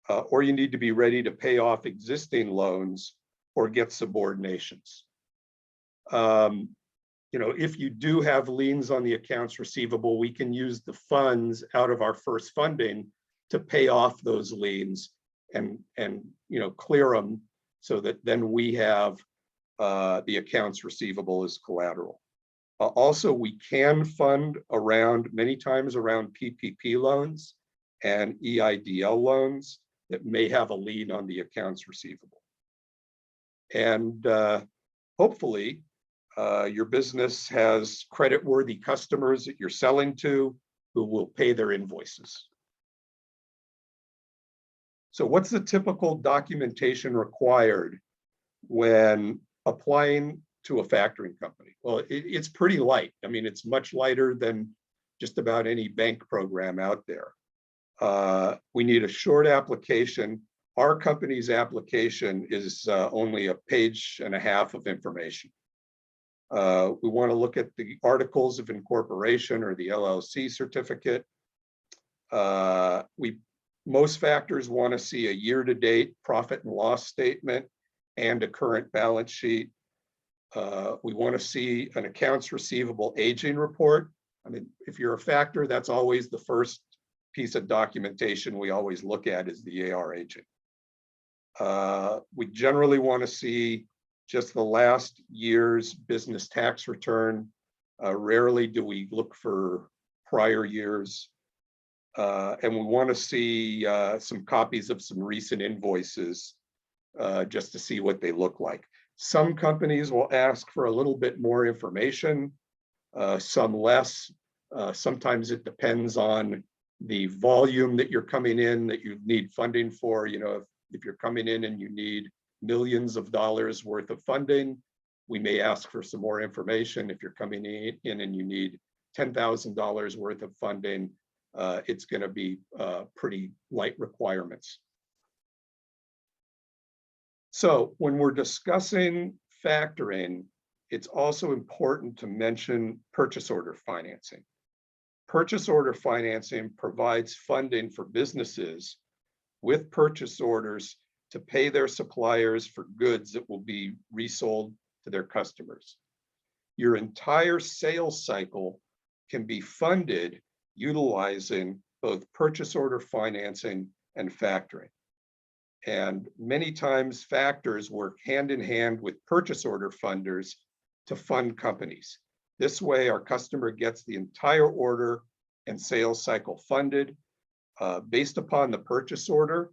or you need to be ready to pay off existing loans or get subordinations. If you do have liens on the accounts receivable, we can use the funds out of our first funding to pay off those liens and clear them so that then we have the accounts receivable as collateral. Also, we can fund many times around PPP loans and EIDL loans that may have a lien on the accounts receivable. And hopefully, your business has credit-worthy customers that you're selling to who will pay their invoices. So what's the typical documentation required when applying to a factoring company? Well, it's pretty light. I mean, it's much lighter than just about any bank program out there. We need a short application. Our company's application is only a page and a half of information. We want to look at the articles of incorporation or the LLC certificate. Most factors want to see a year-to-date profit and loss statement and a current balance sheet. We want to see an accounts receivable aging report. I mean, if you're a factor, that's always the first piece of documentation we always look at is the AR aging. We generally want to see just the last year's business tax return. Rarely do we look for prior years. And we want to see some copies of some recent invoices just to see what they look like. Some companies will ask for a little bit more information, some less. Sometimes it depends on the volume that you're coming in that you need funding for. If you're coming in and you need millions of dollars worth of funding, we may ask for some more information. If you're coming in and you need $10,000 worth of funding, it's going to be pretty light requirements. So when we're discussing factoring, it's also important to mention purchase order financing. Purchase order financing provides funding for businesses with purchase orders to pay their suppliers for goods that will be resold to their customers. Your entire sales cycle can be funded utilizing both purchase order financing and factoring. And many times factors work hand in hand with purchase order funders to fund companies. This way, our customer gets the entire order and sales cycle funded. Based upon the purchase order,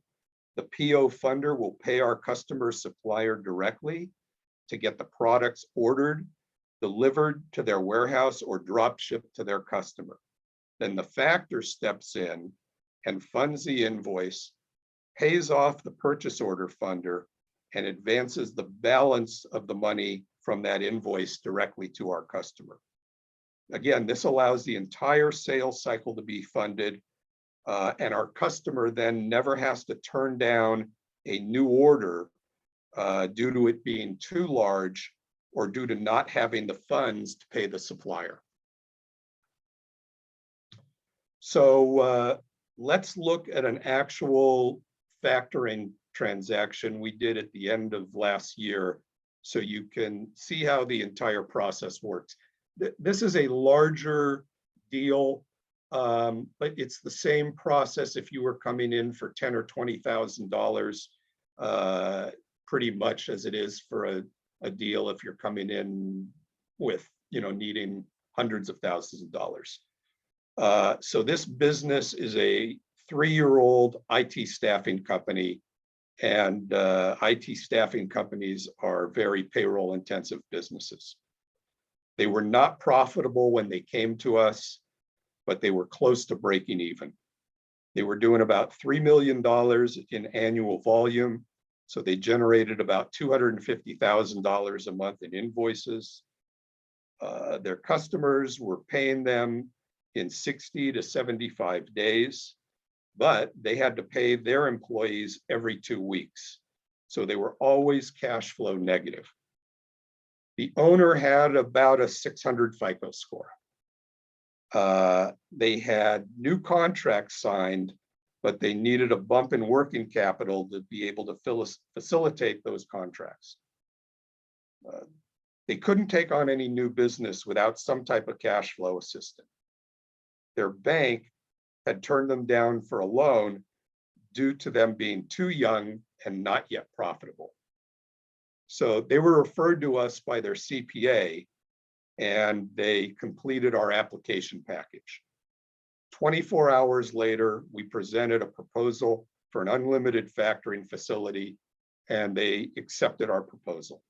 the PO funder will pay our customer supplier directly to get the products ordered, delivered to their warehouse, or drop shipped to their customer. Then the factor steps in and funds the invoice, pays off the purchase order funder, and advances the balance of the money from that invoice directly to our customer. Again, this allows the entire sales cycle to be funded, and our customer then never has to turn down a new order due to it being too large or due to not having the funds to pay the supplier. So let's look at an actual factoring transaction we did at the end of last year so you can see how the entire process works. This is a larger deal, but it's the same process if you were coming in for $10,000 or $20,000, pretty much as it is for a deal if you're coming in with, needing hundreds of thousands of dollars. So this business is a 3-year-old IT staffing company, and IT staffing companies are very payroll intensive businesses. They were not profitable when they came to us, but they were close to breaking even. They were doing about $3 million in annual volume. So they generated about $250,000 a month in invoices. Their customers were paying them in 60 to 75 days, but they had to pay their employees every 2 weeks. So they were always cash flow negative. The owner had about a 600 FICO score. They had new contracts signed, but they needed a bump in working capital to be able to facilitate those contracts. They couldn't take on any new business without some type of cash flow assistance. Their bank had turned them down for a loan due to them being too young and not yet profitable. So they were referred to us by their CPA, and they completed our application package. 24 hours later, we presented a proposal for an unlimited factoring facility, and they accepted our proposal.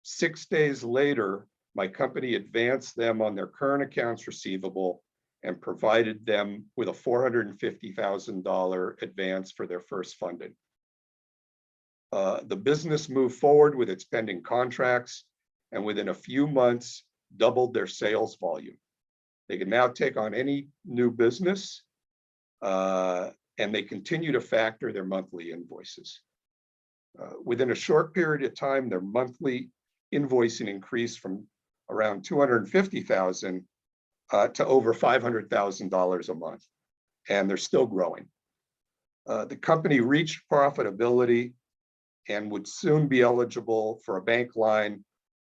6 days later, my company advanced them on their current accounts receivable and provided them with a $450,000 advance for their first funding. The business moved forward with its pending contracts, and within a few months, doubled their sales volume. They can now take on any new business, and they continue to factor their monthly invoices. Within a short period of time, their monthly invoicing increased from around $250,000 to over $500,000 a month, and they're still growing. The company reached profitability and would soon be eligible for a bank line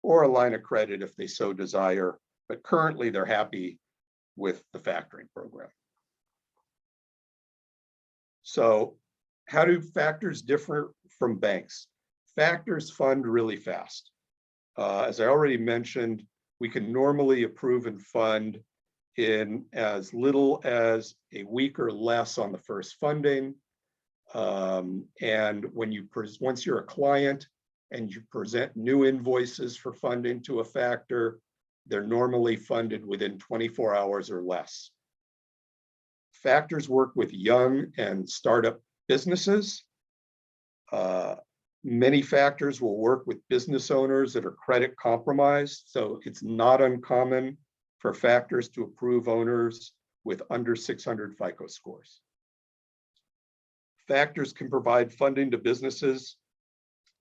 or a line of credit if they so desire, but currently they're happy with the factoring program. So how do factors differ from banks? Factors fund really fast. As I already mentioned, we can normally approve and fund in as little as a week or less on the first funding. And once you're a client and you present new invoices for funding to a factor, they're normally funded within 24 hours or less. Factors work with young and startup businesses. Many factors will work with business owners that are credit compromised, so it's not uncommon for factors to approve owners with under 600 FICO scores. Factors can provide funding to businesses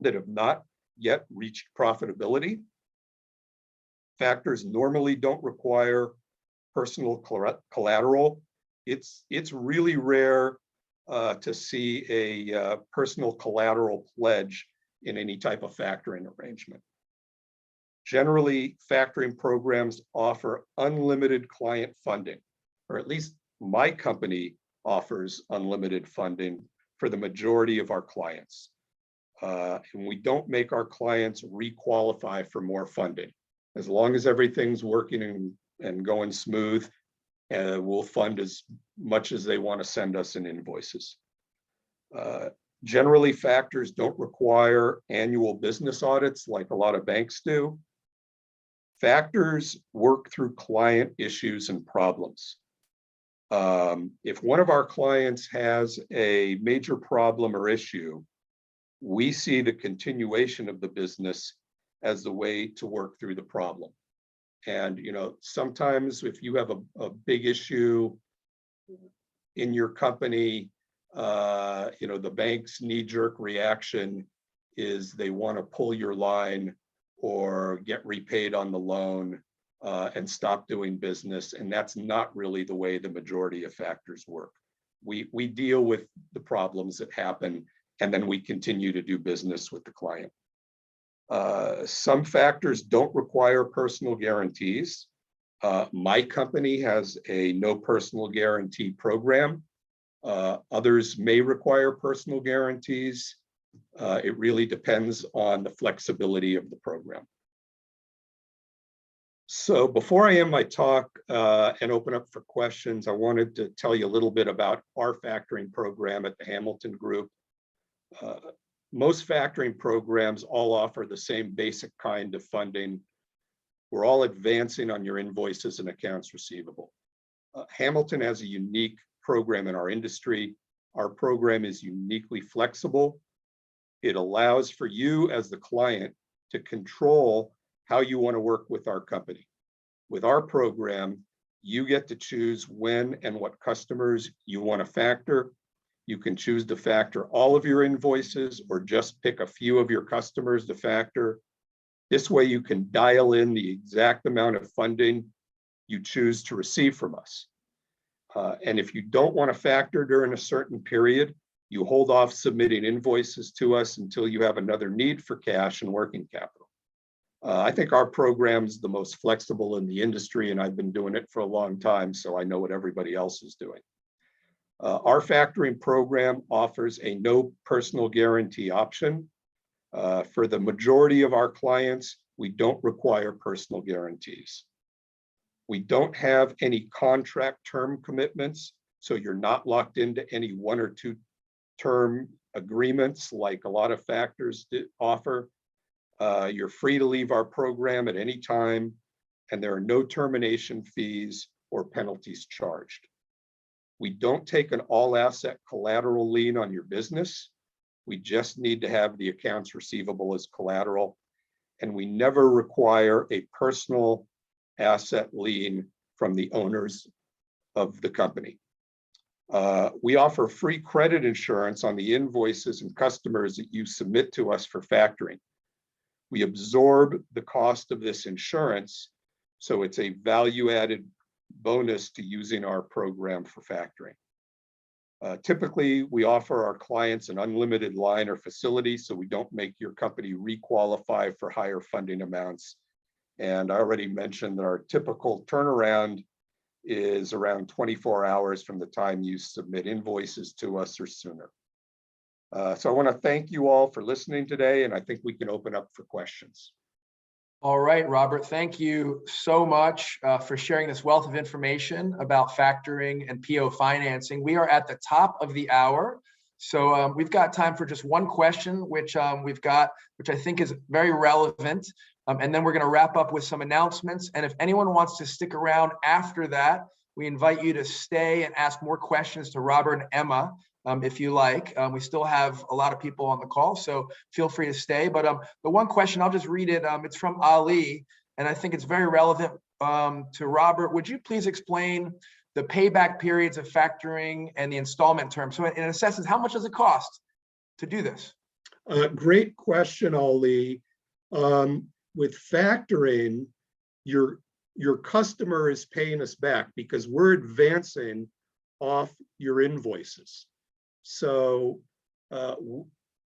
that have not yet reached profitability. Factors normally don't require personal collateral. It's really rare to see a personal collateral pledge in any type of factoring arrangement. Generally, factoring programs offer unlimited client funding, or at least my company offers unlimited funding for the majority of our clients. And we don't make our clients re-qualify for more funding. As long as everything's working and going smooth, we'll fund as much as they want to send us in invoices. Generally, factors don't require annual business audits like a lot of banks do. Factors work through client issues and problems. If one of our clients has a major problem or issue, we see the continuation of the business as the way to work through the problem. And sometimes if you have a big issue in your company, the bank's knee-jerk reaction is they want to pull your line or get repaid on the loan and stop doing business. And that's not really the way the majority of factors work. We deal with the problems that happen, and then we continue to do business with the client. Some factors don't require personal guarantees. My company has a no personal guarantee program. Others may require personal guarantees. It really depends on the flexibility of the program. So before I end my talk and open up for questions, I wanted to tell you a little bit about our factoring program at the Hamilton Group. Most factoring programs all offer the same basic kind of funding. We're all advancing on your invoices and accounts receivable. Hamilton has a unique program in our industry. Our program is uniquely flexible. It allows for you as the client to control how you want to work with our company. With our program, you get to choose when and what customers you want to factor. You can choose to factor all of your invoices or just pick a few of your customers to factor. This way you can dial in the exact amount of funding you choose to receive from us. And if you don't want to factor during a certain period, you hold off submitting invoices to us until you have another need for cash and working capital. I think our program's the most flexible in the industry, and I've been doing it for a long time, so I know what everybody else is doing. Our factoring program offers a no personal guarantee option. For the majority of our clients, we don't require personal guarantees. We don't have any contract term commitments, so you're not locked into any 1 or 2 term agreements like a lot of factors offer. You're free to leave our program at any time, and there are no termination fees or penalties charged. We don't take an all asset collateral lien on your business. We just need to have the accounts receivable as collateral, and we never require a personal asset lien from the owners of the company. We offer free credit insurance on the invoices and customers that you submit to us for factoring. We absorb the cost of this insurance, so it's a value-added bonus to using our program for factoring. Typically, we offer our clients an unlimited line or facility, so we don't make your company requalify for higher funding amounts. And I already mentioned that our typical turnaround is around 24 hours from the time you submit invoices to us or sooner. So I want to thank you all for listening today, and I think we can open up for questions. All right, Robert, thank you so much for sharing this wealth of information about factoring and PO financing. We are at the top of the hour, so we've got time for just one question, which I think is very relevant. And then we're going to wrap up with some announcements. And if anyone wants to stick around after that, we invite you to stay and ask more questions to Robert and Emma. If you like. We still have a lot of people on the call, so feel free to stay. But the one question, I'll just read it. It's from Ali, and I think it's very relevant to Robert. Would you please explain the payback periods of factoring and the installment terms? So in essence, how much does it cost to do this? Great question, Ali. With factoring, your customer is paying us back because we're advancing off your invoices. So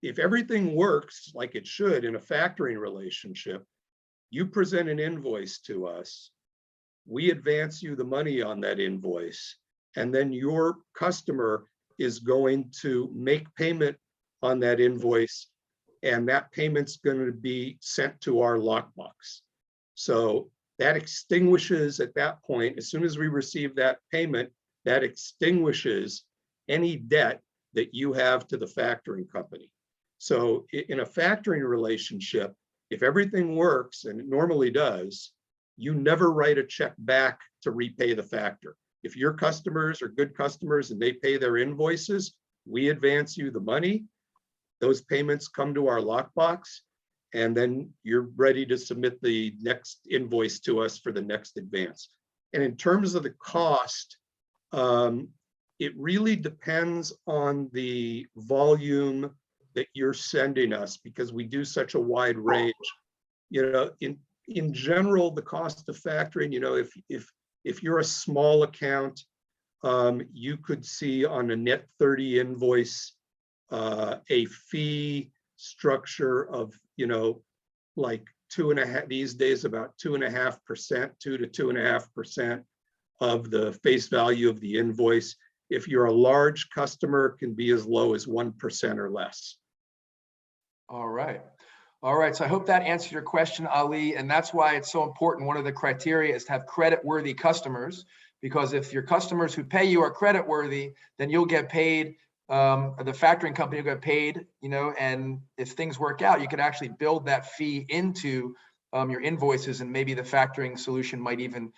if everything works like it should in a factoring relationship, you present an invoice to us, we advance you the money on that invoice, and then your customer is going to make payment on that invoice, and that payment's going to be sent to our lockbox. So that extinguishes at that point, as soon as we receive that payment, that extinguishes any debt that you have to the factoring company. So in a factoring relationship, if everything works, and it normally does, you never write a check back to repay the factor. If your customers are good customers and they pay their invoices, we advance you the money. Those payments come to our lockbox, and then you're ready to submit the next invoice to us for the next advance. And in terms of the cost, it really depends on the volume that you're sending us, because we do such a wide range. You know, in general, the cost of factoring, you know, if you're a small account, you could see on a net 30 invoice a fee structure of, you know, like 2.5 these days, about 2.5%, 2 to 2.5% of the face value of the invoice. If you're a large customer, it can be as low as 1% or less. All right. All right. So I hope that answered your question, Ali. And that's why it's so important. One of the criteria is to have credit-worthy customers, because if your customers who pay you are credit-worthy, then you'll get paid. The factoring company will get paid, you know, and if things work out, you could actually build that fee into your invoices, and maybe the factoring solution might even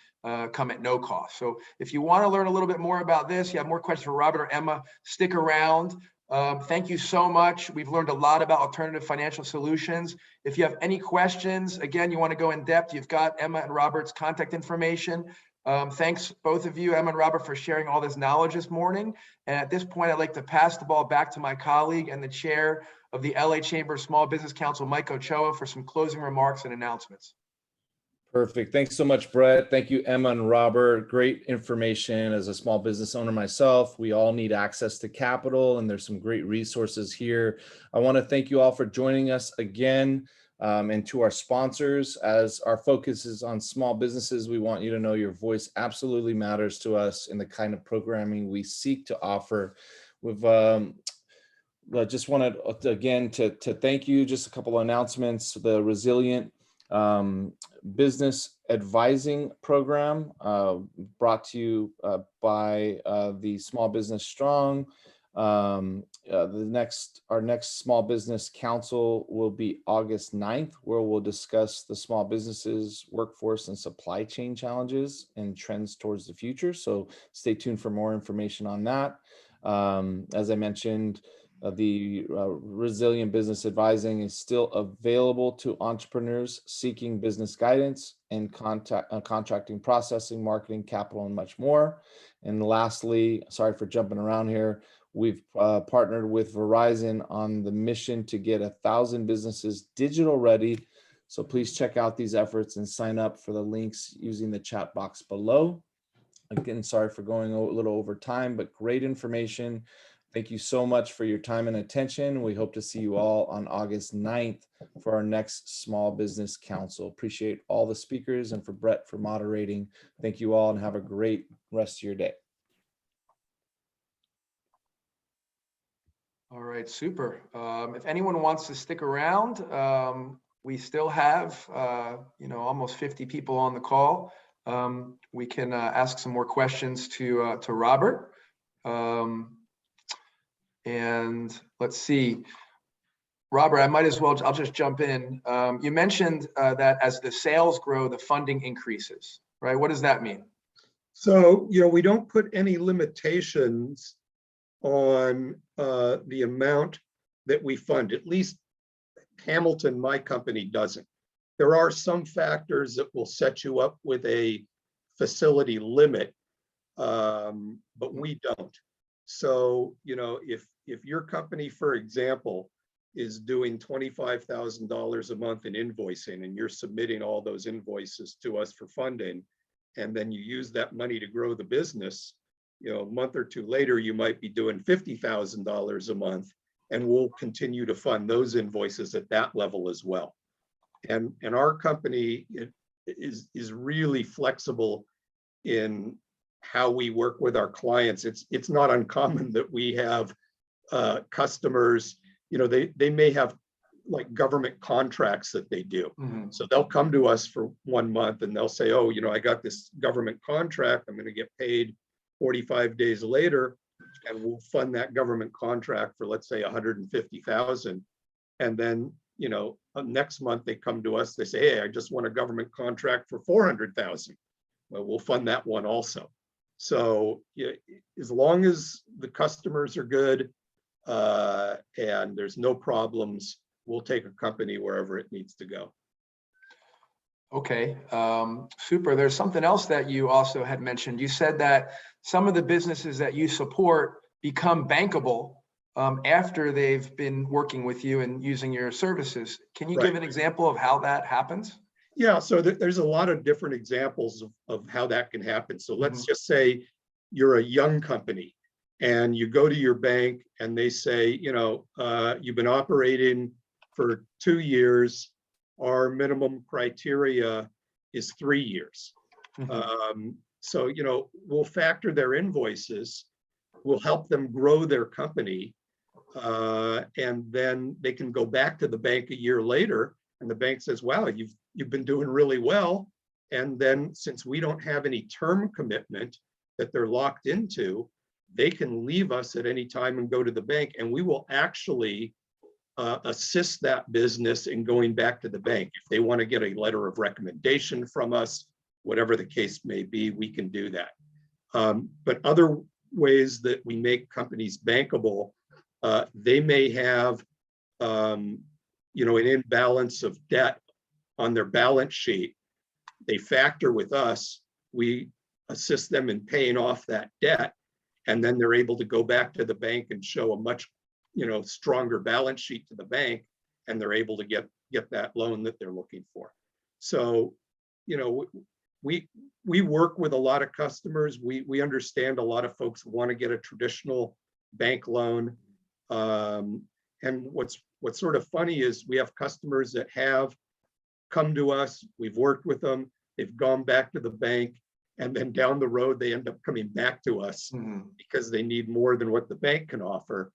come at no cost. So if you want to learn a little bit more about this, you have more questions for Robert or Emma, stick around. Thank you so much. We've learned a lot about alternative financial solutions. If you have any questions, again, you want to go in depth, you've got Emma and Robert's contact information. Thanks both of you, Emma and Robert, for sharing all this knowledge this morning. And at this point, I'd like to pass the ball back to my colleague and the chair of the LA Chamber of Small Business Council, Mike Ochoa, for some closing remarks and announcements. Perfect. Thanks so much, Brett. Thank you, Emma and Robert. Great information. As a small business owner myself, we all need access to capital, and there's some great resources here. I want to thank you all for joining us again, and to our sponsors. As our focus is on small businesses, we want you to know your voice absolutely matters to us in the kind of programming we seek to offer. We've I just wanted again to thank you. Just a couple of announcements. The Resilient Business Advising Program, brought to you by the Small Business Strong. Our next Small Business Council will be August 9th, where we'll discuss the small businesses, workforce, and supply chain challenges and trends towards the future. So stay tuned for more information on that. As I mentioned, the Resilient Business Advising is still available to entrepreneurs seeking business guidance and contracting, processing, marketing, capital, and much more. And lastly, sorry for jumping around here, we've partnered with Verizon on the mission to get 1,000 businesses digital ready. So please check out these efforts and sign up for the links using the chat box below. Again, sorry for going a little over time, but great information. Thank you so much for your time and attention. We hope to see you all on August 9th for our next Small Business Council. Appreciate all the speakers and for Brett for moderating. Thank you all and have a great rest of your day. All right, super. If anyone wants to stick around, we still have, almost 50 people on the call. We can ask some more questions to Robert. And let's see, Robert, I'll just jump in. You mentioned that as the sales grow, the funding increases, right? What does that mean? So, we don't put any limitations on the amount that we fund. At least Hamilton, my company, doesn't. There are some factors that will set you up with a facility limit, but we don't. So, if your company, for example, is doing $25,000 a month in invoicing and you're submitting all those invoices to us for funding, and then you use that money to grow the business, a month or two later, you might be doing $50,000 a month, and we'll continue to fund those invoices at that level as well. And our company is really flexible in how we work with our clients. It's not uncommon that we have customers, they may have like government contracts that they do. Mm-hmm. So they'll come to us for 1 month and they'll say, oh, I got this government contract, I'm going to get paid 45 days later, and we'll fund that government contract for, let's say, 150,000. And then, next month they come to us, they say, hey, I just want a government contract for 400,000. Well, we'll fund that one also. So as long as the customers are good and there's no problems, we'll take a company wherever it needs to go. Okay, super. There's something else that you also had mentioned. You said that some of the businesses that you support become bankable after they've been working with you and using your services. Can you give an example of how that happens? Yeah, so there's a lot of different examples of how that can happen. So let's just say you're a young company and you go to your bank and they say, you've been operating for 2 years. Our minimum criteria is 3 years. So, we'll factor their invoices, we'll help them grow their company, and then they can go back to the bank a year later and the bank says, wow, you've been doing really well. And then since we don't have any term commitment that they're locked into, they can leave us at any time and go to the bank, and we will actually assist that business in going back to the bank. If they want to get a letter of recommendation from us, whatever the case may be, we can do that. But other ways that we make companies bankable, they may have an imbalance of debt on their balance sheet. They factor with us, we assist them in paying off that debt, and then they're able to go back to the bank and show a much stronger balance sheet to the bank, and they're able to get that loan that they're looking for. So, we work with a lot of customers. We understand a lot of folks want to get a traditional bank loan. And what's sort of funny is we have customers that have come to us, we've worked with them, they've gone back to the bank, and then down the road, they end up coming back to us because they need more than what the bank can offer.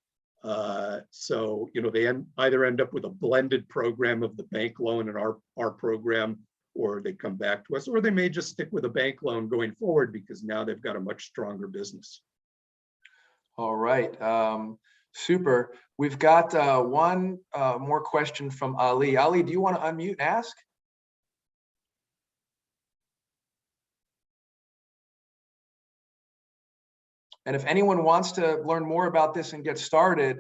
So, they either end up with a blended program of the bank loan and our program, or they come back to us, or they may just stick with a bank loan going forward because now they've got a much stronger business. All right. Super. We've got one more question from Ali. Ali, do you want to unmute and ask? And if anyone wants to learn more about this and get started,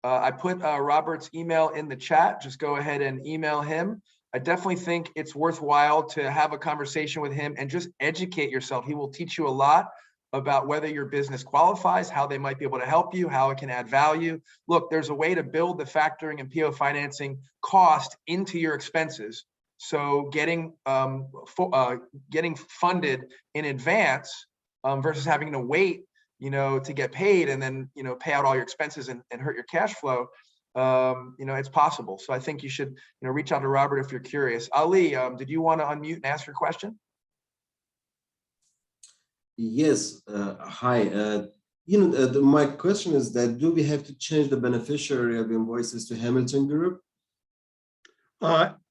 I put Robert's email in the chat. Just go ahead and email him. I definitely think it's worthwhile to have a conversation with him and just educate yourself. He will teach you a lot about whether your business qualifies, how they might be able to help you, how it can add value. Look, there's a way to build the factoring and PO financing cost into your expenses. So getting funded in advance versus having to wait, to get paid and then, pay out all your expenses and hurt your cash flow, it's possible. So I think you should, reach out to Robert if you're curious. Ali, did you want to unmute and ask your question? Yes. Hi. My question is that do we have to change the beneficiary of invoices to Hamilton Group?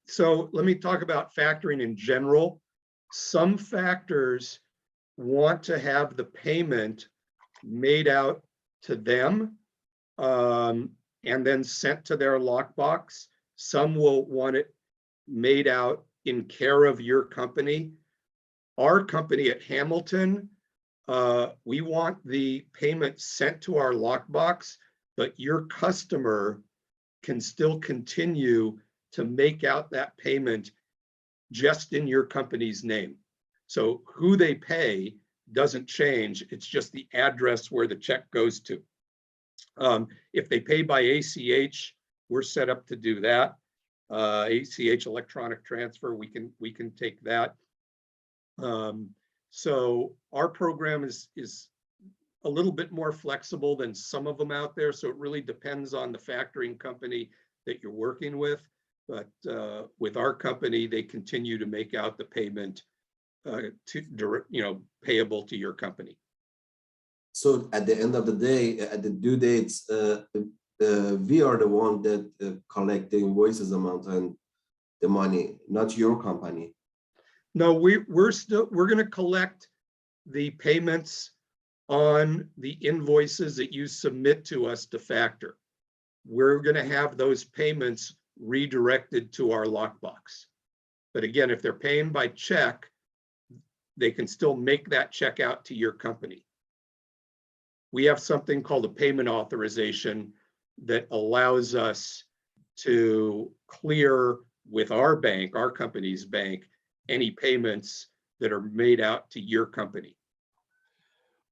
So let me talk about factoring in general. Some factors want to have the payment made out to them and then sent to their lockbox. Some will want it made out in care of your company. Our company at Hamilton, we want the payment sent to our lockbox, but your customer can still continue to make out that payment just in your company's name. So who they pay doesn't change. It's just the address where the check goes to. If they pay by ACH, we're set up to do that. ACH, electronic transfer, we can take that. So our program is a little bit more flexible than some of them out there. So it really depends on the factoring company that you're working with. But with our company, they continue to make out the payment payable to your company. So at the end of the day, at the due dates, we are the one that collect the invoices amount and the money, not your company. No, we're going to collect the payments on the invoices that you submit to us to factor. We're going to have those payments redirected to our lockbox. But again, if they're paying by check, they can still make that check out to your company. We have something called a payment authorization that allows us to clear with our bank, our company's bank, any payments that are made out to your company.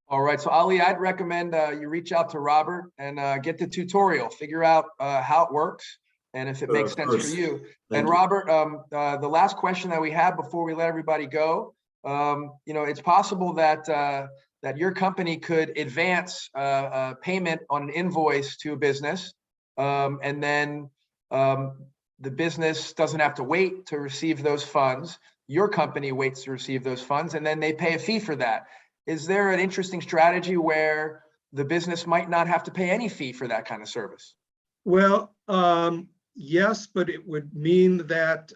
All right, so Ali, I'd recommend you reach out to Robert and get the tutorial, figure out how it works and if it makes sense for you. And Robert, the last question that we have before we let everybody go, it's possible that that your company could advance payment on an invoice to a business, and then the business doesn't have to wait to receive those funds. Your company waits to receive those funds, and then they pay a fee for that. Is there an interesting strategy where the business might not have to pay any fee for that kind of service? Well, yes, but it would mean that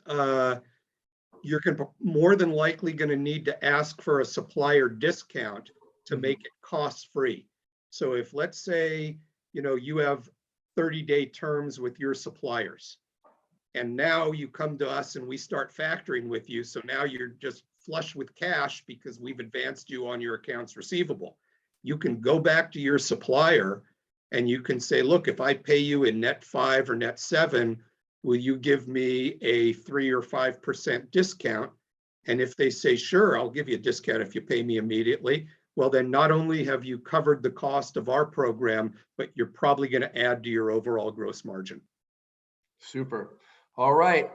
you're more than likely going to need to ask for a supplier discount to make it cost-free. So if, let's say, you have 30-day terms with your suppliers, and now you come to us and we start factoring with you, so now you're just flush with cash because we've advanced you on your accounts receivable. You can go back to your supplier and you can say, look, if I pay you in net 5 or net 7, will you give me a 3 or 5% discount? And if they say, sure, I'll give you a discount if you pay me immediately, well, then not only have you covered the cost of our program, but you're probably going to add to your overall gross margin. Super. All right.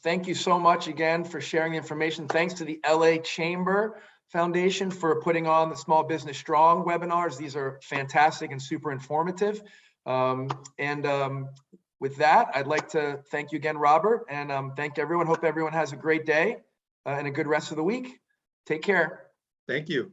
Thank you so much again for sharing the information. Thanks to the LA Chamber Foundation for putting on the Small Business Strong webinars. These are fantastic and super informative. With that, I'd like to thank you again, Robert, and thank everyone. Hope everyone has a great day and a good rest of the week. Take care. Thank you.